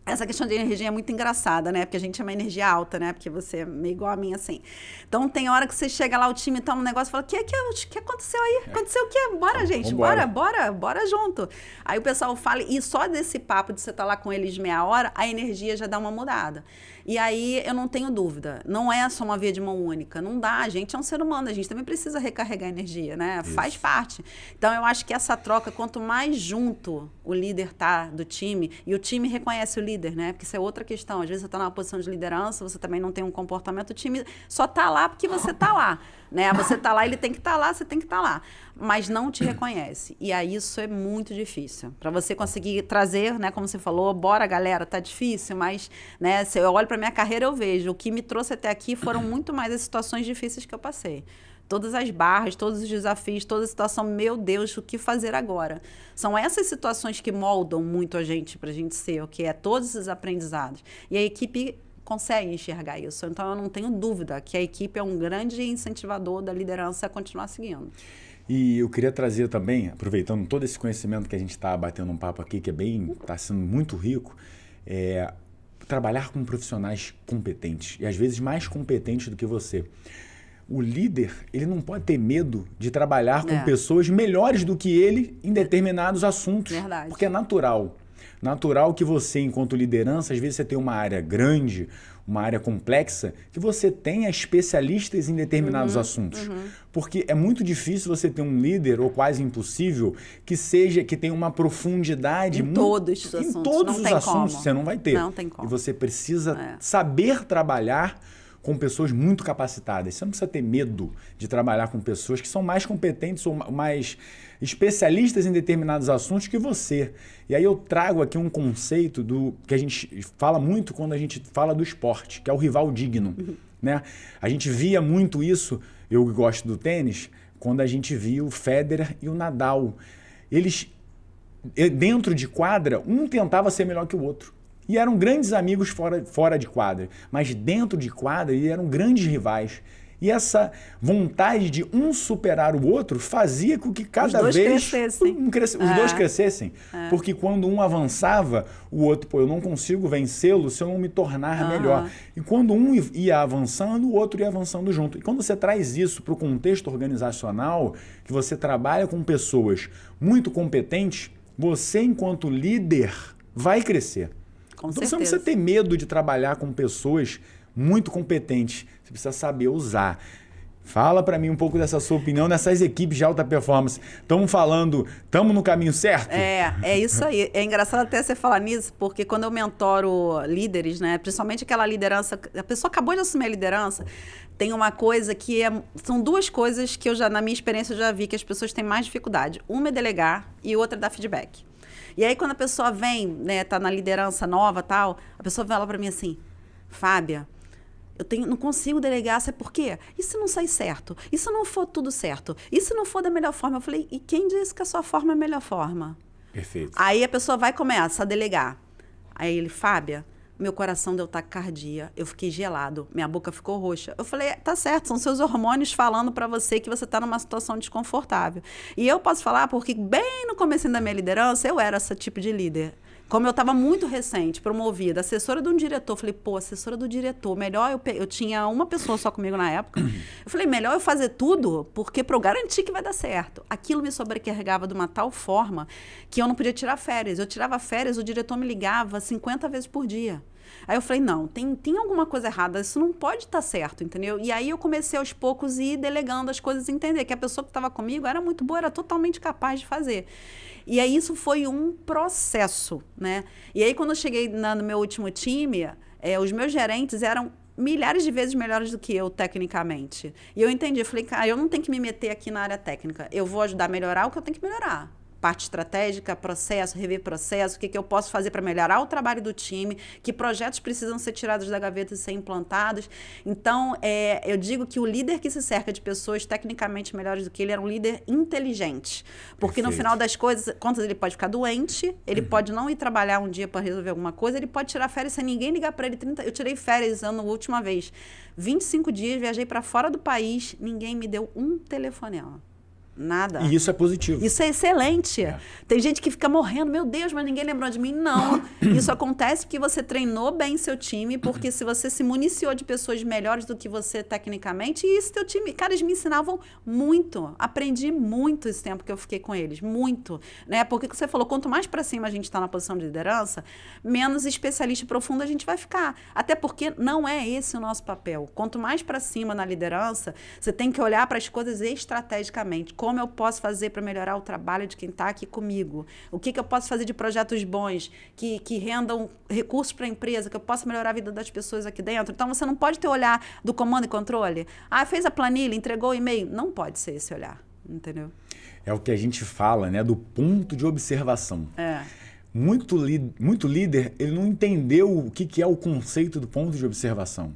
Essa questão de energia é muito engraçada, né? Porque a gente é uma energia alta, né? Porque você é meio igual a mim, assim. Então, tem hora que você chega lá, o time tá no negócio e fala, o que aconteceu aí? Aconteceu o quê? Bora, gente, bora junto. Aí o pessoal fala, e só desse papo de você estar lá com eles meia hora, a energia já dá uma mudada. E aí, eu não tenho dúvida, não é só uma via de mão única, não dá, a gente é um ser humano, a gente também precisa recarregar energia, né? Isso. Faz parte. Então, eu acho que essa troca, quanto mais junto o líder tá do time, e o time reconhece o líder, né? Porque isso é outra questão, às vezes você tá numa posição de liderança, você também não tem um comportamento, o time só tá lá porque você tá lá, né? Você tá lá, ele tem que estar lá, você tem que estar lá, mas não te reconhece. E aí isso é muito difícil. Para você conseguir trazer, né, como você falou, bora galera, tá difícil, mas, né, se eu olho para minha carreira eu vejo, o que me trouxe até aqui foram muito mais as situações difíceis que eu passei. Todas as barras, todos os desafios, toda a situação, meu Deus, o que fazer agora? São essas situações que moldam muito a gente, pra gente ser, o que é todos esses aprendizados. E a equipe consegue enxergar isso. Então, eu não tenho dúvida que a equipe é um grande incentivador da liderança a continuar seguindo. E eu queria trazer também, aproveitando todo esse conhecimento que a gente está batendo um papo aqui, que está sendo muito rico, trabalhar com profissionais competentes, e às vezes mais competentes do que você. O líder, ele não pode ter medo de trabalhar com pessoas melhores do que ele em determinados assuntos. Verdade. Porque é natural. Natural que você, enquanto liderança, às vezes você tem uma área grande, uma área complexa, que você tenha especialistas em determinados assuntos. Porque é muito difícil você ter um líder, ou quase impossível, que tenha uma profundidade... Em todos os assuntos. Em todos os assuntos, você não vai ter. Não tem como. E você precisa saber trabalhar com pessoas muito capacitadas. Você não precisa ter medo de trabalhar com pessoas que são mais competentes ou mais especialistas em determinados assuntos que você. E aí eu trago aqui um conceito que a gente fala muito quando a gente fala do esporte, que é o rival digno. Né? A gente via muito isso, eu gosto do tênis, quando a gente via o Federer e o Nadal. Eles, dentro de quadra, um tentava ser melhor que o outro. E eram grandes amigos fora de quadra. Mas dentro de quadra, eles eram grandes rivais. E essa vontade de um superar o outro fazia com que cada vez os dois crescessem. Porque quando um avançava, o outro, eu não consigo vencê-lo se eu não me tornar melhor. E quando um ia avançando, o outro ia avançando junto. E quando você traz isso para o contexto organizacional, que você trabalha com pessoas muito competentes, você, enquanto líder, vai crescer. Então você não precisa ter medo de trabalhar com pessoas muito competentes. Você precisa saber usar. Fala para mim um pouco dessa sua opinião nessas equipes de alta performance. Estamos no caminho certo? É isso aí. É engraçado até você falar nisso, porque quando eu mentoro líderes, né, principalmente aquela liderança, a pessoa acabou de assumir a liderança, tem uma coisa que são duas coisas que na minha experiência, eu já vi que as pessoas têm mais dificuldade. Uma é delegar e outra é dar feedback. E aí, quando a pessoa vem, né, tá na liderança nova, tal, a pessoa fala para mim assim, Fábia, não consigo delegar, sabe por quê? E se não sair certo? E se não for tudo certo? E se não for da melhor forma? Eu falei, e quem disse que a sua forma é a melhor forma? Perfeito. Aí a pessoa vai e começa a delegar. Aí ele, Fábia, meu coração deu taquicardia, eu fiquei gelado, minha boca ficou roxa. Eu falei, tá certo, são seus hormônios falando pra você que você tá numa situação desconfortável. E eu posso falar porque bem no começo da minha liderança, eu era esse tipo de líder. Como eu estava muito recente, promovida, assessora de um diretor, falei, assessora do diretor, melhor eu tinha uma pessoa só comigo na época. Eu falei, melhor eu fazer tudo, porque para eu garantir que vai dar certo. Aquilo me sobrecarregava de uma tal forma que eu não podia tirar férias. Eu tirava férias, o diretor me ligava 50 vezes por dia. Aí eu falei, não, tem alguma coisa errada, isso não pode estar certo, entendeu? E aí eu comecei aos poucos a ir delegando as coisas e entender que a pessoa que estava comigo era muito boa, era totalmente capaz de fazer. E aí isso foi um processo, né? E aí quando eu cheguei no meu último time, os meus gerentes eram milhares de vezes melhores do que eu, tecnicamente. E eu entendi, eu falei, cara, eu não tenho que me meter aqui na área técnica, eu vou ajudar a melhorar o que eu tenho que melhorar. Parte estratégica, processo, rever processo, o que eu posso fazer para melhorar o trabalho do time, que projetos precisam ser tirados da gaveta e ser implantados. Então, eu digo que o líder que se cerca de pessoas tecnicamente melhores do que ele era um líder inteligente. Porque Perfeito. No final das contas, ele pode ficar doente, ele pode não ir trabalhar um dia para resolver alguma coisa, ele pode tirar férias sem ninguém ligar para ele. Eu tirei férias a última vez. 25 dias, viajei para fora do país, ninguém me deu um telefonema. Nada. E isso é positivo. Isso é excelente. Tem gente que fica morrendo, meu Deus, mas ninguém lembrou de mim. Não. Isso acontece porque você treinou bem seu time, porque se você se municiou de pessoas melhores do que você tecnicamente, e esse teu time, cara, eles me ensinavam muito. Aprendi muito esse tempo que eu fiquei com eles. Muito. Né? Porque você falou, quanto mais para cima a gente está na posição de liderança, menos especialista profundo a gente vai ficar. Até porque não é esse o nosso papel. Quanto mais para cima na liderança, você tem que olhar para as coisas estrategicamente. Como eu posso fazer para melhorar o trabalho de quem está aqui comigo? O que eu posso fazer de projetos bons, que rendam recursos para a empresa, que eu possa melhorar a vida das pessoas aqui dentro? Então, você não pode ter o olhar do comando e controle. Fez a planilha, entregou o e-mail. Não pode ser esse olhar, entendeu? É o que a gente fala, né, do ponto de observação. Muito líder, ele não entendeu o que é o conceito do ponto de observação.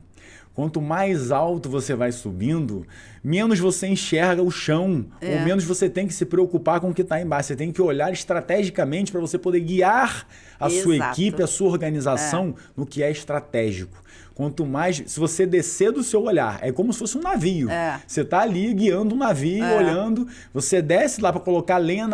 Quanto mais alto você vai subindo, menos você enxerga o chão, ou menos você tem que se preocupar com o que está embaixo. Você tem que olhar estrategicamente para você poder guiar a sua equipe, a sua organização no que é estratégico. Quanto mais... Se você descer do seu olhar, é como se fosse um navio. Você está ali guiando um navio, olhando, você desce lá para colocar lenha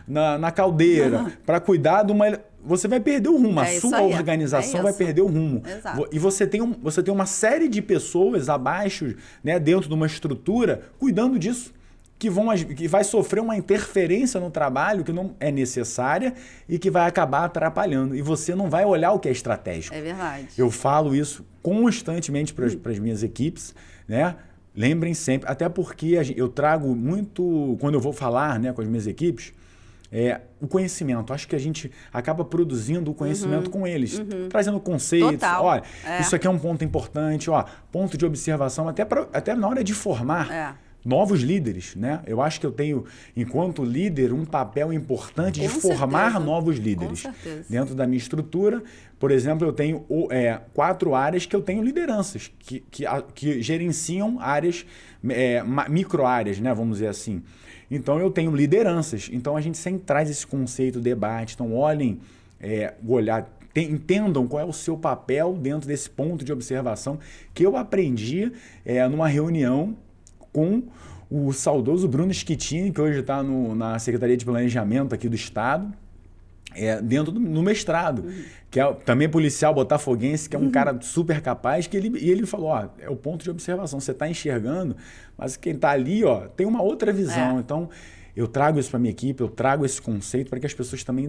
na caldeira, para cuidar de uma... Você vai perder o rumo, a sua organização vai perder o rumo. Exato. E você tem uma série de pessoas abaixo, né, dentro de uma estrutura, cuidando disso, que vai sofrer uma interferência no trabalho que não é necessária e que vai acabar atrapalhando. E você não vai olhar o que é estratégico. É verdade. Eu falo isso constantemente para as minhas equipes, né? Lembrem sempre, até porque eu trago muito, quando eu vou falar, né, com as minhas equipes, o conhecimento. Acho que a gente acaba produzindo o conhecimento com eles, trazendo conceitos. Total. Olha, isso aqui é um ponto importante, ponto de observação, até na hora de formar novos líderes, né? Eu acho que eu tenho, enquanto líder, um papel importante de formar novos líderes. Com certeza. Dentro da minha estrutura, por exemplo, eu tenho 4 áreas que eu tenho lideranças, que gerenciam áreas, micro-áreas, né? Vamos dizer assim. Então, eu tenho lideranças. Então, a gente sempre traz esse conceito, debate. Então, olhem, entendam qual é o seu papel dentro desse ponto de observação que eu aprendi numa reunião com o saudoso Bruno Schettini, que hoje está na Secretaria de Planejamento aqui do Estado, no mestrado, que é também policial botafoguense, que é um cara super capaz, e ele falou, é o ponto de observação, você está enxergando, mas quem está ali tem uma outra visão. Então, eu trago isso para a minha equipe, eu trago esse conceito para que as pessoas também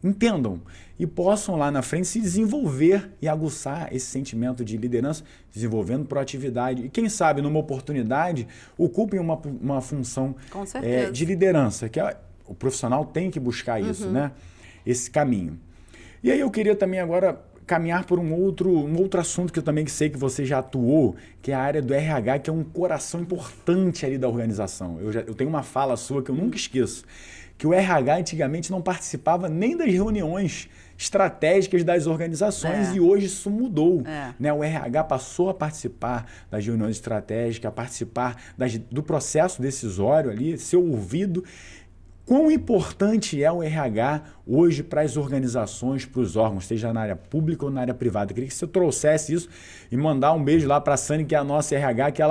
entendam e possam lá na frente se desenvolver e aguçar esse sentimento de liderança, desenvolvendo proatividade. E quem sabe, numa oportunidade, ocupem uma função de liderança, que o profissional tem que buscar isso, né? Esse caminho. E aí eu queria também agora caminhar por um outro assunto que eu também sei que você já atuou, que é a área do RH, que é um coração importante ali da organização. Eu tenho uma fala sua que eu nunca esqueço, que o RH antigamente não participava nem das reuniões estratégicas das organizações e hoje isso mudou. Né? O RH passou a participar das reuniões estratégicas, a participar do processo decisório ali, ser ouvido. Quão importante é o RH hoje para as organizações, para os órgãos, seja na área pública ou na área privada? Eu queria que você trouxesse isso e mandar um beijo lá para a Sani, que é a nossa RH, que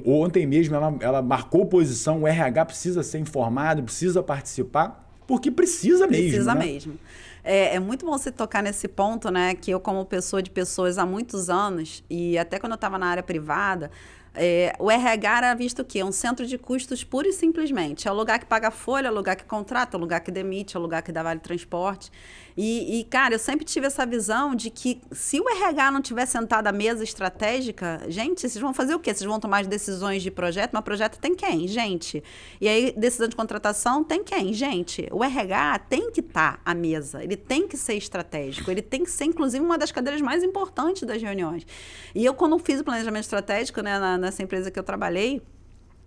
ontem mesmo ela marcou posição, o RH precisa ser informado, precisa participar, porque precisa mesmo. Precisa né? mesmo. É muito bom você tocar nesse ponto, né? Que eu, como pessoa de pessoas há muitos anos, e até quando eu estava na área privada, o RH era visto o quê? Um centro de custos pura e simplesmente. É o lugar que paga a folha, é o lugar que contrata, é o lugar que demite, é o lugar que dá vale transporte. Cara, eu sempre tive essa visão de que se o RH não tiver sentado à mesa estratégica, gente, vocês vão fazer o quê? Vocês vão tomar as decisões de projeto, mas projeto tem quem? Gente. E aí, decisão de contratação tem quem? Gente. O RH tem que estar à mesa, ele tem que ser estratégico, ele tem que ser, inclusive, uma das cadeiras mais importantes das reuniões. E eu, quando fiz o planejamento estratégico, né, nessa empresa que eu trabalhei,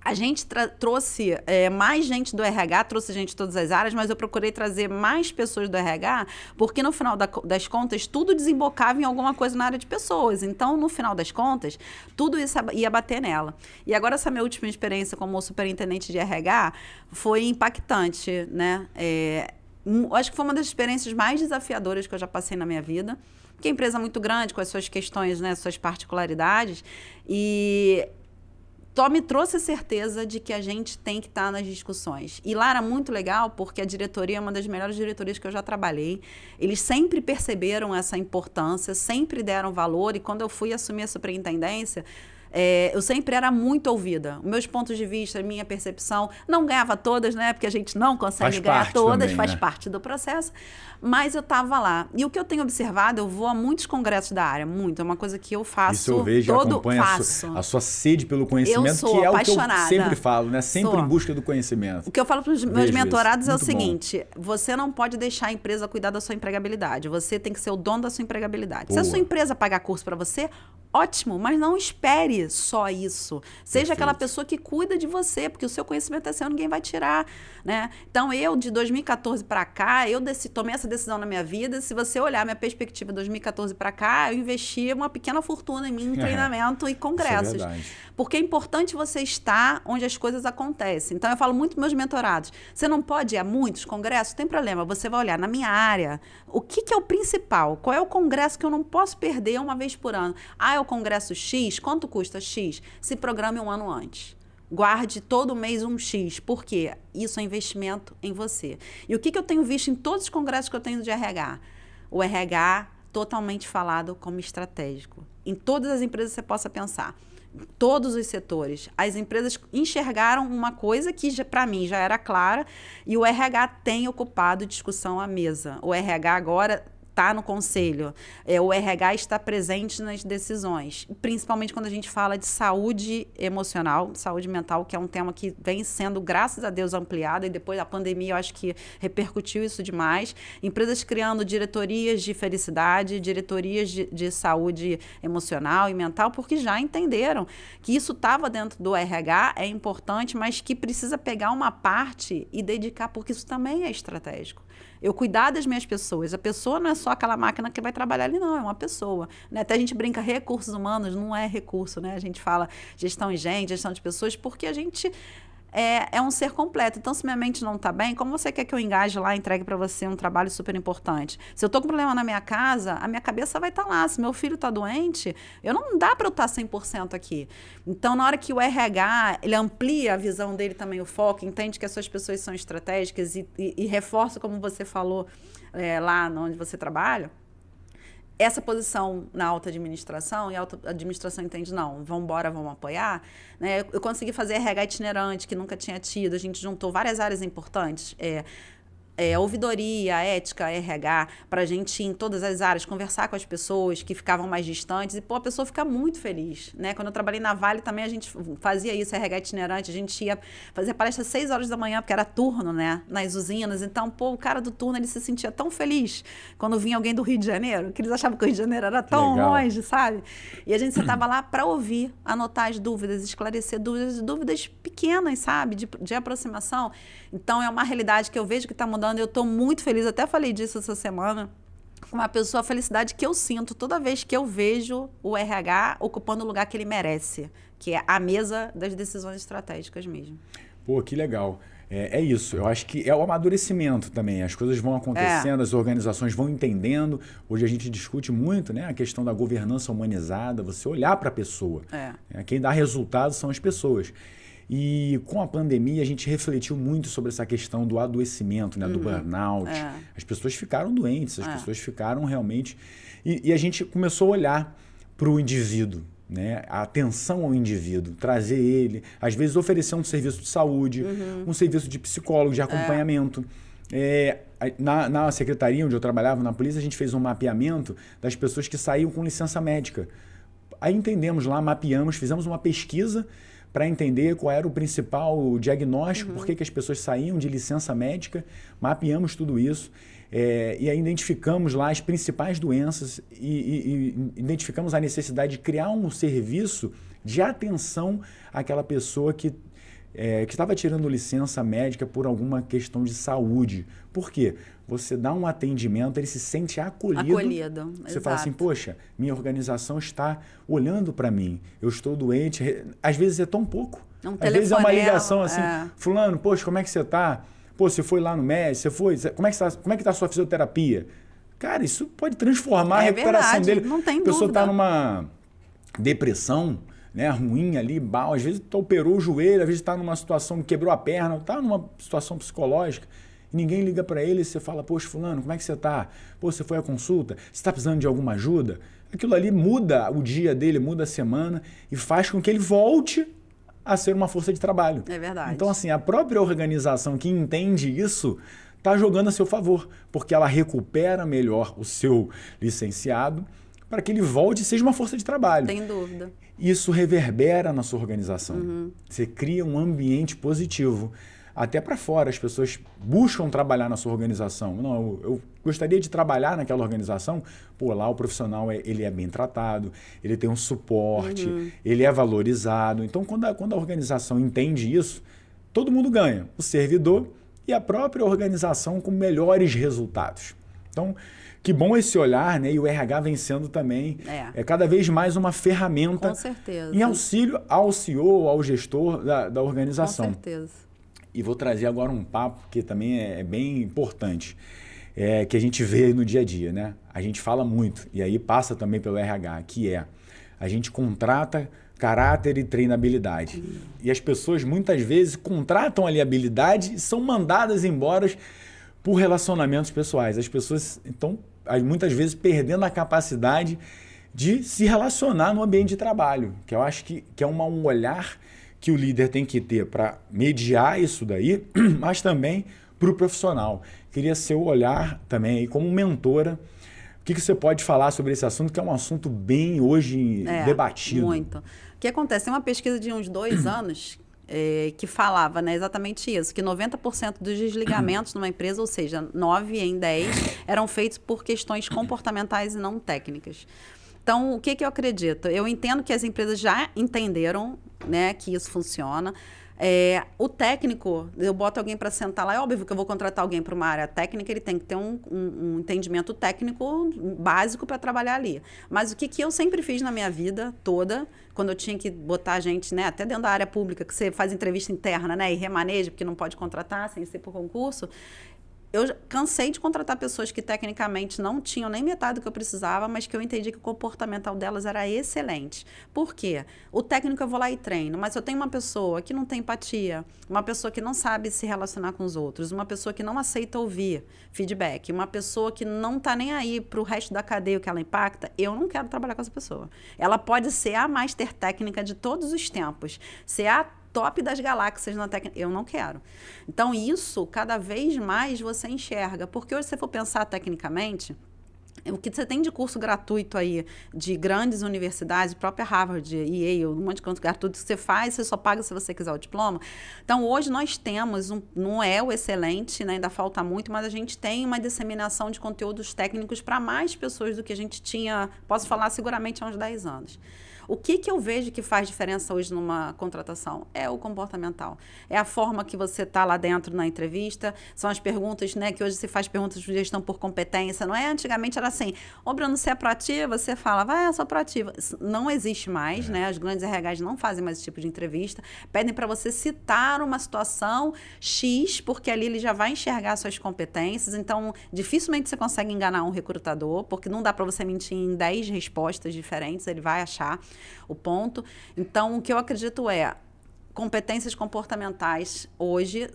a gente trouxe mais gente do RH, trouxe gente de todas as áreas, mas eu procurei trazer mais pessoas do RH, porque no final das contas, tudo desembocava em alguma coisa na área de pessoas. Então, no final das contas, tudo isso ia bater nela. E agora, essa minha última experiência como superintendente de RH foi impactante, né? Acho que foi uma das experiências mais desafiadoras que eu já passei na minha vida, porque a empresa é muito grande, com as suas questões, né, suas particularidades, e me trouxe a certeza de que a gente tem que estar nas discussões. E lá era muito legal, porque a diretoria é uma das melhores diretorias que eu já trabalhei. Eles sempre perceberam essa importância, sempre deram valor, e quando eu fui assumir a superintendência, eu sempre era muito ouvida. Meus pontos de vista, minha percepção, não ganhava todas, né? Porque a gente não consegue ganhar todas, também, faz parte do processo. Mas eu estava lá. E o que eu tenho observado, eu vou a muitos congressos da área, muito. É uma coisa que eu faço. Isso eu vejo, acompanho a sua sede pelo conhecimento, que é apaixonada. O que eu sempre falo, né? Sempre em busca do conhecimento. O que eu falo para os meus mentorados é o seguinte: você não pode deixar a empresa cuidar da sua empregabilidade. Você tem que ser o dono da sua empregabilidade. Se a sua empresa pagar curso para você, ótimo, mas não espere só isso. Seja aquela Perfeito. pessoa que cuida de você, porque o seu conhecimento é seu, ninguém vai tirar, né? Então, eu, de 2014 para cá, tomei essa decisão na minha vida. Se você olhar minha perspectiva de 2014 para cá, eu investi uma pequena fortuna em mim, em treinamento e congressos. Isso é verdade. Porque é importante você estar onde as coisas acontecem. Então, eu falo muito para meus mentorados. Você não pode ir a muitos congressos? Não tem problema. Você vai olhar na minha área, o que é o principal? Qual é o congresso que eu não posso perder uma vez por ano? Ah, é o congresso X? Quanto custa X? Se programe um ano antes. Guarde todo mês um X. Por quê? Isso é investimento em você. E o que eu tenho visto em todos os congressos que eu tenho de RH? O RH totalmente falado como estratégico. Em todas as empresas que você possa pensar. Todos os setores. As empresas enxergaram uma coisa que, para mim, já era clara, e o RH tem ocupado discussão à mesa. O RH agora está no conselho. O RH está presente nas decisões, principalmente quando a gente fala de saúde emocional, saúde mental, que é um tema que vem sendo, graças a Deus, ampliado, e depois da pandemia eu acho que repercutiu isso demais. Empresas criando diretorias de felicidade, diretorias de saúde emocional e mental, porque já entenderam que isso estava dentro do RH, é importante, mas que precisa pegar uma parte e dedicar, porque isso também é estratégico. Eu cuidar das minhas pessoas. A pessoa não é só aquela máquina que vai trabalhar ali, não. É uma pessoa. Né? Até a gente brinca, recursos humanos não é recurso, né? A gente fala gestão de gente, gestão de pessoas, porque a gente é um ser completo. Então, se minha mente não está bem, como você quer que eu engaje lá e entregue para você um trabalho super importante? Se eu estou com problema na minha casa, a minha cabeça vai estar lá. Se meu filho está doente, não dá para eu estar 100% aqui. Então, na hora que o RH, ele amplia a visão dele também, o foco, entende que as suas pessoas são estratégicas e reforça, como você falou lá onde você trabalha, essa posição na alta administração, e a alta administração entende, não, vamos embora, vamos apoiar, né? Eu consegui fazer RH itinerante, que nunca tinha tido, a gente juntou várias áreas importantes, ouvidoria, ética, RH, para a gente, em todas as áreas, conversar com as pessoas que ficavam mais distantes, e a pessoa fica muito feliz, né? Quando eu trabalhei na Vale também, a gente fazia isso, RH itinerante, a gente ia fazer palestra às 6 horas da manhã, porque era turno, né? Nas usinas, então, o cara do turno, ele se sentia tão feliz quando vinha alguém do Rio de Janeiro, que eles achavam que o Rio de Janeiro era tão longe, sabe? E a gente estava lá para ouvir, anotar as dúvidas, esclarecer dúvidas pequenas, sabe? De aproximação. Então, é uma realidade que eu vejo que está mudando. Eu estou muito feliz, até falei disso essa semana, com uma pessoa, a felicidade que eu sinto toda vez que eu vejo o RH ocupando o lugar que ele merece, que é a mesa das decisões estratégicas mesmo. Pô, que legal. É isso, eu acho que é o amadurecimento também, as coisas vão acontecendo, as organizações vão entendendo. Hoje a gente discute muito, né, a questão da governança humanizada, você olhar para a pessoa. Quem dá resultado são as pessoas. E com a pandemia a gente refletiu muito sobre essa questão do adoecimento, né, do burnout. As pessoas ficaram doentes, as pessoas ficaram realmente... E a gente começou a olhar para o indivíduo, né, a atenção ao indivíduo, trazer ele, às vezes oferecer um serviço de saúde, um serviço de psicólogo, de acompanhamento. Na secretaria onde eu trabalhava, na polícia, a gente fez um mapeamento das pessoas que saíam com licença médica. Aí entendemos lá, mapeamos, fizemos uma pesquisa para entender qual era o principal diagnóstico, por que as pessoas saíam de licença médica, mapeamos tudo isso e aí identificamos lá as principais doenças e identificamos a necessidade de criar um serviço de atenção àquela pessoa que estava tirando licença médica por alguma questão de saúde. Por quê? Você dá um atendimento, ele se sente acolhido. Você fala assim, poxa, minha organização está olhando para mim, eu estou doente. Às vezes é tão pouco. Às vezes é uma ligação assim, fulano, poxa, como é que você está? Pô, você foi lá no médico, você foi, como é que está a sua fisioterapia? Cara, isso pode transformar a recuperação dele. Não tem dúvida. A pessoa está numa depressão, né, ruim ali, às vezes operou o joelho, às vezes está numa situação que quebrou a perna, está numa situação psicológica, e ninguém liga para ele e você fala, poxa, fulano, como é que você está? Pô, você foi à consulta? Você está precisando de alguma ajuda? Aquilo ali muda o dia dele, muda a semana e faz com que ele volte a ser uma força de trabalho. É verdade. Então, assim, a própria organização que entende isso está jogando a seu favor, porque ela recupera melhor o seu licenciado para que ele volte e seja uma força de trabalho. Sem dúvida. Isso reverbera na sua organização. Você cria um ambiente positivo. até para fora. As pessoas buscam trabalhar na sua organização. Não, eu gostaria de trabalhar naquela organização. Pô, lá o profissional ele é bem tratado, ele tem um suporte, ele é valorizado. Então, quando a organização entende isso, todo mundo ganha. O servidor e a própria organização com melhores resultados. Então, que bom esse olhar, né? E o RH vem sendo também cada vez mais uma ferramenta com certeza, em auxílio ao CEO, ao gestor da organização. Com certeza. E vou trazer agora um papo que também é bem importante, que a gente vê no dia a dia, né? A gente fala muito, e aí passa também pelo RH, que a gente contrata caráter e treinabilidade. E as pessoas muitas vezes contratam ali habilidade e são mandadas embora por relacionamentos pessoais. As pessoas, então, muitas vezes perdendo a capacidade de se relacionar no ambiente de trabalho, que eu acho que é um olhar que o líder tem que ter para mediar isso daí, mas também para o profissional. Queria seu olhar também aí como mentora. O que você pode falar sobre esse assunto, que é um assunto bem hoje debatido? Muito. O que acontece? Tem uma pesquisa de uns 2 anos que falava, né, exatamente isso, que 90% dos desligamentos numa empresa, ou seja, 9 em 10, eram feitos por questões comportamentais e não técnicas. Então, o que eu acredito? Eu entendo que as empresas já entenderam, né, que isso funciona. O técnico, eu boto alguém para sentar lá, é óbvio que eu vou contratar alguém para uma área técnica, ele tem que ter um entendimento técnico básico para trabalhar ali. Mas o que eu sempre fiz na minha vida toda, quando eu tinha que botar gente, né, até dentro da área pública, que você faz entrevista interna, né, e remaneja, porque não pode contratar sem ser por concurso, eu cansei de contratar pessoas que tecnicamente não tinham nem metade do que eu precisava, mas que eu entendi que o comportamental delas era excelente. Por quê? O técnico eu vou lá e treino, mas eu tenho uma pessoa que não tem empatia, uma pessoa que não sabe se relacionar com os outros, uma pessoa que não aceita ouvir feedback, uma pessoa que não está nem aí para o resto da cadeia o que ela impacta, eu não quero trabalhar com essa pessoa. Ela pode ser a master técnica de todos os tempos, ser a top das galáxias na técnica, eu não quero. Então, isso, cada vez mais você enxerga. Porque hoje, se você for pensar tecnicamente, o que você tem de curso gratuito aí, de grandes universidades, própria Harvard, Yale, um monte de curso gratuito que você faz, você só paga se você quiser o diploma. Então, hoje nós temos, não é o excelente, né, ainda falta muito, mas a gente tem uma disseminação de conteúdos técnicos para mais pessoas do que a gente tinha, posso falar seguramente há uns 10 anos. O que eu vejo que faz diferença hoje numa contratação? É o comportamental. É a forma que você está lá dentro na entrevista, são as perguntas, né, que hoje se faz perguntas de gestão por competência, não é? Antigamente era assim, ô Bruno, você é proativa? Você fala, eu sou proativa. Não existe mais, né? As grandes RHs não fazem mais esse tipo de entrevista. Pedem para você citar uma situação X, porque ali ele já vai enxergar suas competências. Então, dificilmente você consegue enganar um recrutador, porque não dá para você mentir em 10 respostas diferentes, ele vai achar o ponto. Então, o que eu acredito é competências comportamentais hoje,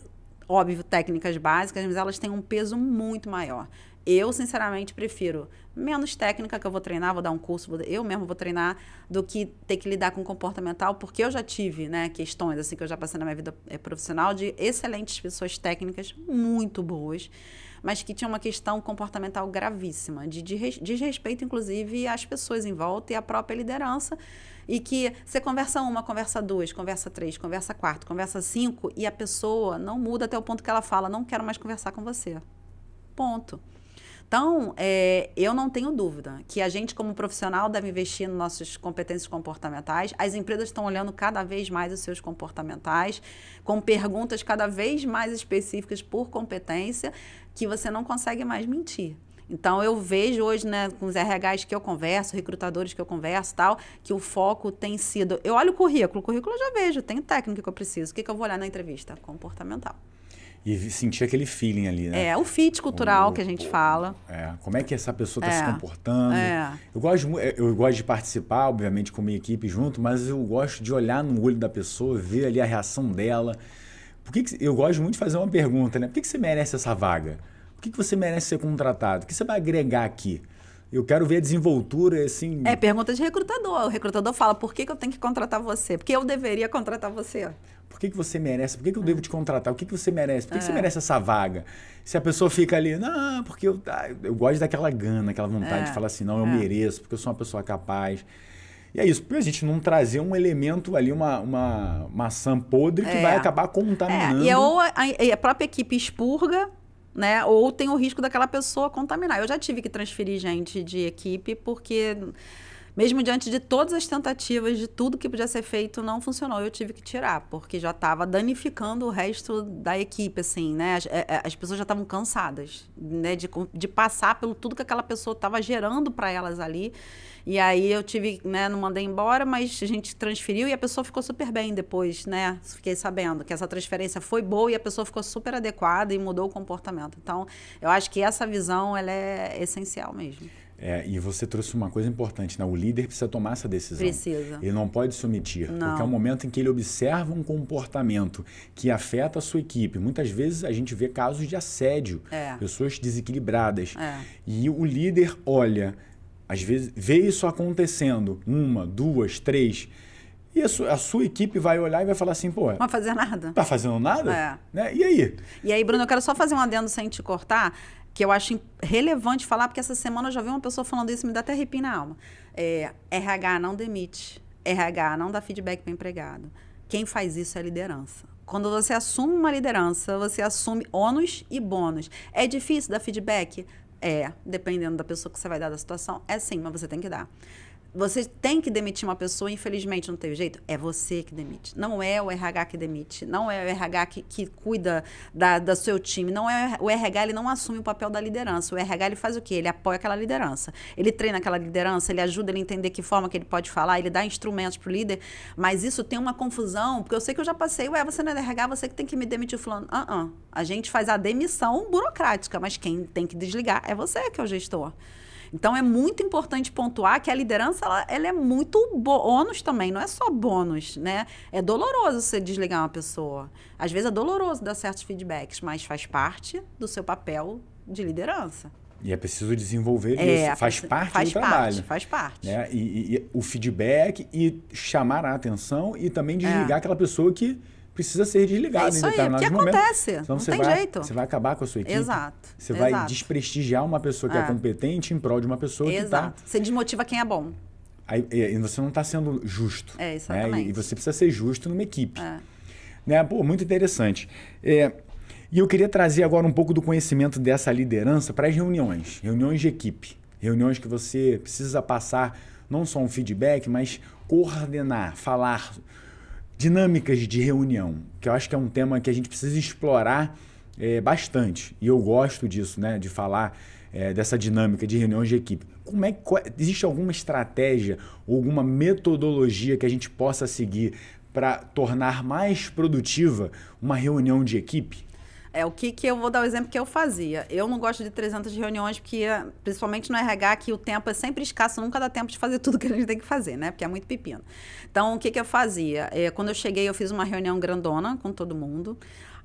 óbvio, técnicas básicas, mas elas têm um peso muito maior. Eu, sinceramente, prefiro menos técnica que eu vou treinar, vou dar um curso, eu mesmo vou treinar, do que ter que lidar com comportamental, porque eu já tive, né, questões assim que eu já passei na minha vida profissional de excelentes pessoas técnicas, muito boas, mas que tinha uma questão comportamental gravíssima, de desrespeito, inclusive, às pessoas em volta e à própria liderança, e que você conversa 1, conversa 2, conversa 3, conversa 4, conversa 5, e a pessoa não muda até o ponto que ela fala, não quero mais conversar com você. Ponto. Então, eu não tenho dúvida que a gente, como profissional, deve investir nas nossas competências comportamentais. As empresas estão olhando cada vez mais os seus comportamentais, com perguntas cada vez mais específicas por competência, que você não consegue mais mentir. Então, eu vejo hoje, né, com os RHs que eu converso, recrutadores que eu converso e tal, que o foco tem sido... Eu olho o currículo eu já vejo, tem técnica que eu preciso. O que eu vou olhar na entrevista? Comportamental. E sentir aquele feeling ali, né? O fit cultural que a gente fala. Como é que essa pessoa está se comportando. Eu gosto de participar, obviamente, com a minha equipe junto, mas eu gosto de olhar no olho da pessoa, ver ali a reação dela. Eu gosto muito de fazer uma pergunta, né? Por que você merece essa vaga? Por que você merece ser contratado? O que você vai agregar aqui? Eu quero ver a desenvoltura, assim... Pergunta de recrutador. O recrutador fala, por que eu tenho que contratar você? Por que eu deveria contratar você? Por que você merece? Por que eu devo te contratar? O que você merece? Por que você merece essa vaga? Se a pessoa fica ali, não, porque eu gosto daquela gana, aquela vontade de falar assim, não, eu mereço, porque eu sou uma pessoa capaz. E é isso, pra gente não trazer um elemento ali, uma maçã podre que vai acabar contaminando. E ou a própria equipe expurga, né? Ou tem o risco daquela pessoa contaminar. Eu já tive que transferir gente de equipe porque, mesmo diante de todas as tentativas, de tudo que podia ser feito, não funcionou. Eu tive que tirar, porque já estava danificando o resto da equipe, assim, né? As pessoas já estavam cansadas, né? De passar pelo tudo que aquela pessoa estava gerando para elas ali. E aí eu tive, né? Não mandei embora, mas a gente transferiu e a pessoa ficou super bem depois, né? Fiquei sabendo que essa transferência foi boa e a pessoa ficou super adequada e mudou o comportamento. Então, eu acho que essa visão, ela é essencial mesmo. E você trouxe uma coisa importante, né? O líder precisa tomar essa decisão. Precisa. Ele não pode se omitir, Não. porque é o momento em que ele observa um comportamento que afeta a sua equipe. Muitas vezes a gente vê casos de assédio, pessoas desequilibradas. E o líder olha, às vezes vê isso acontecendo, 1, 2, 3... E a sua equipe vai olhar e vai falar assim, pô... Não vai fazer nada. Tá fazendo nada? Né? E aí? E aí, Bruno, eu quero só fazer um adendo sem te cortar, que eu acho relevante falar, porque essa semana eu já vi uma pessoa falando isso, me dá até arrepio na alma. RH não demite. RH não dá feedback para o empregado. Quem faz isso é a liderança. Quando você assume uma liderança, você assume ônus e bônus. É difícil dar feedback? Dependendo da pessoa que você vai dar da situação. É sim, mas você tem que dar. Você tem que demitir uma pessoa, infelizmente não teve jeito, é você que demite. Não é o RH que demite, não é o RH que cuida do seu time, não é o RH, ele não assume o papel da liderança. O RH, ele faz o quê? Ele apoia aquela liderança. Ele treina aquela liderança, ele ajuda ele a entender que forma que ele pode falar, ele dá instrumentos pro líder, mas isso tem uma confusão, porque eu sei que eu já passei, você não é RH, você que tem que me demitir fulano. A gente faz a demissão burocrática, mas quem tem que desligar é você, que é o gestor. Então, é muito importante pontuar que a liderança, ela é muito ônus também, não é só bônus, né? É doloroso você desligar uma pessoa. Às vezes é doloroso dar certos feedbacks, mas faz parte do seu papel de liderança. E é preciso desenvolver isso, faz parte do trabalho. Faz parte. Né? E o feedback e chamar a atenção e também desligar aquela pessoa que precisa ser desligado em determinados momentos. Acontece, não tem jeito. Você vai acabar com a sua equipe. Exato. Você vai desprestigiar uma pessoa que é competente em prol de uma pessoa que está... Você desmotiva quem é bom. E você não está sendo justo. Exatamente. Né? E você precisa ser justo numa equipe. Né? Pô, muito interessante. E eu queria trazer agora um pouco do conhecimento dessa liderança para as reuniões. Reuniões de equipe. Reuniões que você precisa passar não só um feedback, mas coordenar, falar... Dinâmicas de reunião, que eu acho que é um tema que a gente precisa explorar bastante. E eu gosto disso, né? De falar dessa dinâmica de reuniões de equipe. Existe alguma estratégia ou alguma metodologia que a gente possa seguir para tornar mais produtiva uma reunião de equipe? O que eu vou dar o exemplo que eu fazia. Eu não gosto de 300 reuniões, porque, principalmente no RH, que o tempo é sempre escasso, nunca dá tempo de fazer tudo que a gente tem que fazer, né? Porque é muito pepino. Então, o que eu fazia? Quando eu cheguei, eu fiz uma reunião grandona com todo mundo.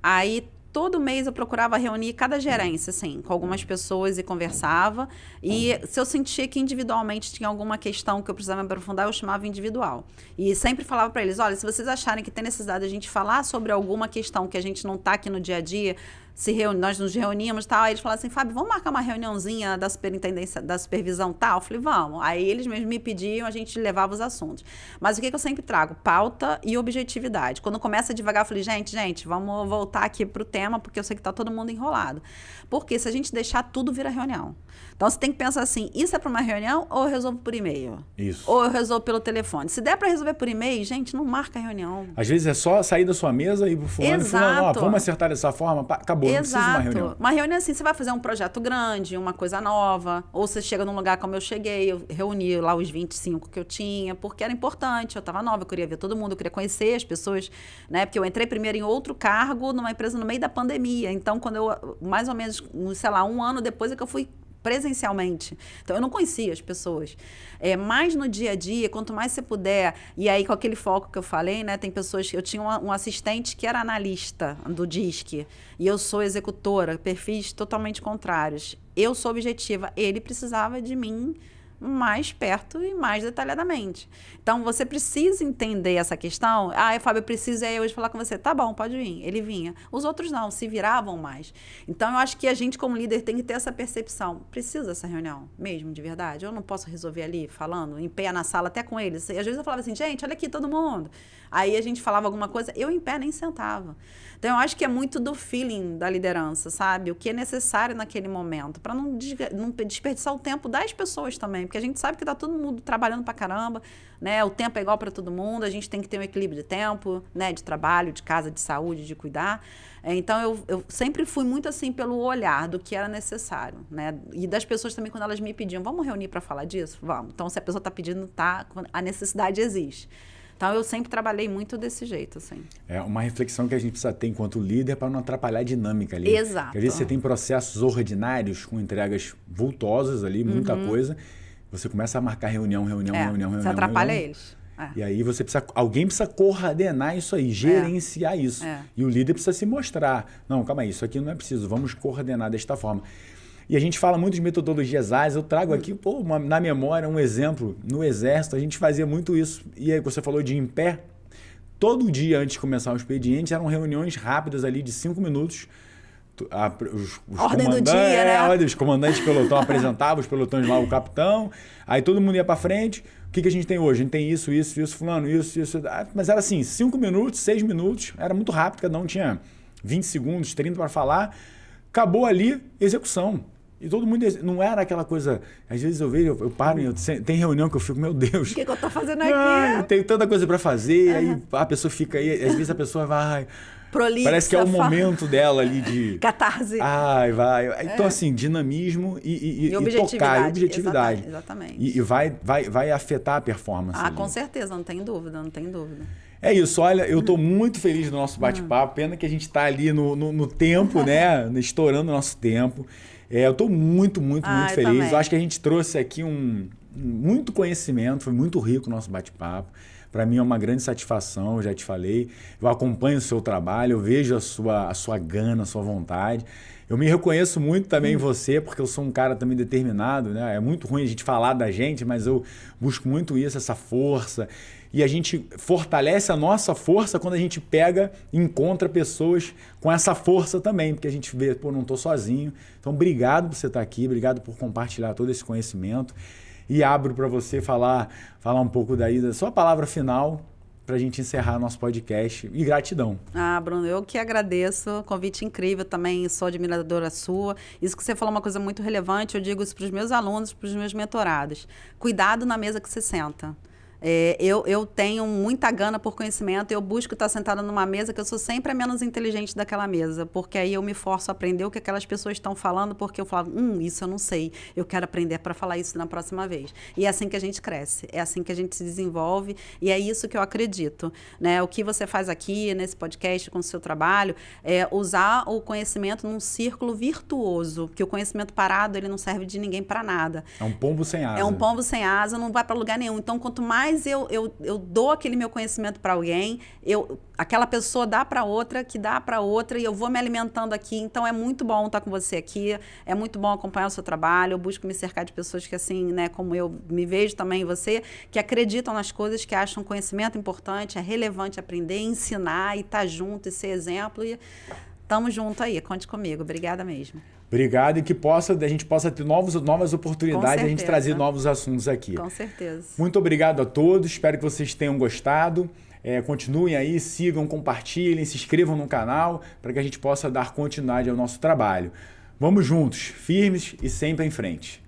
Aí, todo mês eu procurava reunir cada gerência, assim, com algumas pessoas e conversava. E se eu sentia que individualmente tinha alguma questão que eu precisava me aprofundar, eu chamava individual. E sempre falava para eles, olha, se vocês acharem que tem necessidade de a gente falar sobre alguma questão que a gente não está aqui no dia a dia, nós nos reuníamos e tal, aí eles falavam assim, Fábio, vamos marcar uma reuniãozinha da superintendência, da supervisão tal? Eu falei, vamos. Aí eles mesmos me pediam, a gente levava os assuntos. Mas o que eu sempre trago? Pauta e objetividade. Quando começa devagar, eu falei, gente, vamos voltar aqui pro tema, porque eu sei que tá todo mundo enrolado. Porque se a gente deixar, tudo vira reunião. Então, você tem que pensar assim, isso é para uma reunião ou eu resolvo por e-mail? Isso. Ou eu resolvo pelo telefone? Se der para resolver por e-mail, gente, não marca a reunião. Às vezes é só sair da sua mesa e fulano, vamos acertar dessa forma, acabou, não precisa de uma reunião. Uma reunião assim, você vai fazer um projeto grande, uma coisa nova, ou você chega num lugar como eu cheguei, eu reuni lá os 25 que eu tinha, porque era importante, eu estava nova, eu queria ver todo mundo, eu queria conhecer as pessoas, né? Porque eu entrei primeiro em outro cargo numa empresa no meio da pandemia, então quando eu, mais ou menos, sei lá, 1 ano depois é que eu fui presencialmente. Então, eu não conhecia as pessoas. Mais no dia a dia, quanto mais você puder, e aí com aquele foco que eu falei, né? Tem pessoas, eu tinha um assistente que era analista do DISC, e eu sou executora, perfis totalmente contrários. Eu sou objetiva, ele precisava de mim mais perto e mais detalhadamente. Então, você precisa entender essa questão. Fábio, eu preciso ir hoje falar com você. Tá bom, pode vir. Ele vinha. Os outros não, se viravam mais. Então, eu acho que a gente, como líder, tem que ter essa percepção. Precisa dessa reunião mesmo, de verdade? Eu não posso resolver ali, falando, em pé na sala, até com eles. E às vezes eu falava assim, gente, olha aqui, todo mundo. Aí a gente falava alguma coisa, eu em pé nem sentava. Então, eu acho que é muito do feeling da liderança, sabe? O que é necessário naquele momento, para não desperdiçar o tempo das pessoas também, porque a gente sabe que tá todo mundo trabalhando pra caramba, né? O tempo é igual para todo mundo, a gente tem que ter um equilíbrio de tempo, né? De trabalho, de casa, de saúde, de cuidar. Então, eu sempre fui muito assim pelo olhar do que era necessário, né? E das pessoas também, quando elas me pediam, vamos reunir para falar disso? Vamos. Então, se a pessoa está pedindo, a necessidade existe. Então, eu sempre trabalhei muito desse jeito, assim. É uma reflexão que a gente precisa ter enquanto líder para não atrapalhar a dinâmica ali. Exato. Porque às vezes você tem processos ordinários com entregas vultosas ali, muita coisa. Você começa a marcar reunião. Você atrapalha eles. E aí alguém precisa coordenar isso aí, gerenciar isso. E o líder precisa se mostrar. Não, calma aí, isso aqui não é preciso, vamos coordenar desta forma. E a gente fala muito de metodologias ágeis, eu trago aqui, na memória, um exemplo. No Exército, a gente fazia muito isso. E aí você falou de em pé. Todo dia, antes de começar o expediente, eram reuniões rápidas ali de 5 minutos. Ordem do dia, né? Os comandantes de pelotão apresentavam os pelotões lá, o capitão. Aí todo mundo ia para frente. O que a gente tem hoje? A gente tem isso, fulano, isso. Mas era assim, 5 minutos, 6 minutos. Era muito rápido, cada um tinha 20 segundos, 30 para falar. Acabou ali, execução. E todo mundo, não era aquela coisa, às vezes eu vejo, eu paro, tem reunião que eu fico, meu Deus. O que eu tô fazendo aqui? Tem tanta coisa para fazer, aí a pessoa fica aí, às vezes a pessoa vai... Prolixa, parece que é o momento dela ali de... Catarse. Vai. Então, assim, dinamismo e objetividade. Tocar, e objetividade. Exatamente. E vai afetar a performance. Com certeza, não tem dúvida. É isso, olha, eu estou muito feliz do nosso bate-papo, pena que a gente está ali no tempo, né, estourando o nosso tempo. Eu estou muito feliz. Também. Eu acho que a gente trouxe aqui muito conhecimento, foi muito rico o nosso bate-papo. Para mim é uma grande satisfação, eu já te falei. Eu acompanho o seu trabalho, eu vejo a sua gana, a sua vontade. Eu me reconheço muito também em você, porque eu sou um cara também determinado, né? É muito ruim a gente falar da gente, mas eu busco muito isso, essa força. E a gente fortalece a nossa força quando a gente pega e encontra pessoas com essa força também, porque a gente vê, não estou sozinho. Então, obrigado por você estar aqui, obrigado por compartilhar todo esse conhecimento. E abro para você falar um pouco daí da sua palavra final para a gente encerrar nosso podcast. E gratidão. Bruno, eu que agradeço. Convite incrível também, sou admiradora sua. Isso que você falou é uma coisa muito relevante, eu digo isso para os meus alunos, para os meus mentorados. Cuidado na mesa que você senta. Eu tenho muita gana por conhecimento, eu busco estar sentada numa mesa que eu sou sempre a menos inteligente daquela mesa, porque aí eu me forço a aprender o que aquelas pessoas estão falando, porque eu falo, isso eu não sei, eu quero aprender para falar isso na próxima vez. E é assim que a gente cresce, é assim que a gente se desenvolve, e é isso que eu acredito, né? O que você faz aqui nesse podcast com o seu trabalho é usar o conhecimento num círculo virtuoso, porque o conhecimento parado, ele não serve de ninguém para nada. É um pombo sem asa. É um pombo sem asa, não vai para lugar nenhum. Então, quanto mais eu dou aquele meu conhecimento para alguém, aquela pessoa dá para outra, que dá para outra, e eu vou me alimentando aqui. Então, é muito bom estar com você aqui, é muito bom acompanhar o seu trabalho, eu busco me cercar de pessoas que, assim, né, como eu me vejo também em você, que acreditam nas coisas, que acham conhecimento importante, é relevante aprender, ensinar, e estar junto, e ser exemplo, e tamo junto aí, conte comigo. Obrigada mesmo. Obrigado, e que a gente possa ter novas oportunidades, a gente trazer novos assuntos aqui. Com certeza. Muito obrigado a todos, espero que vocês tenham gostado. Continuem aí, sigam, compartilhem, se inscrevam no canal para que a gente possa dar continuidade ao nosso trabalho. Vamos juntos, firmes e sempre em frente.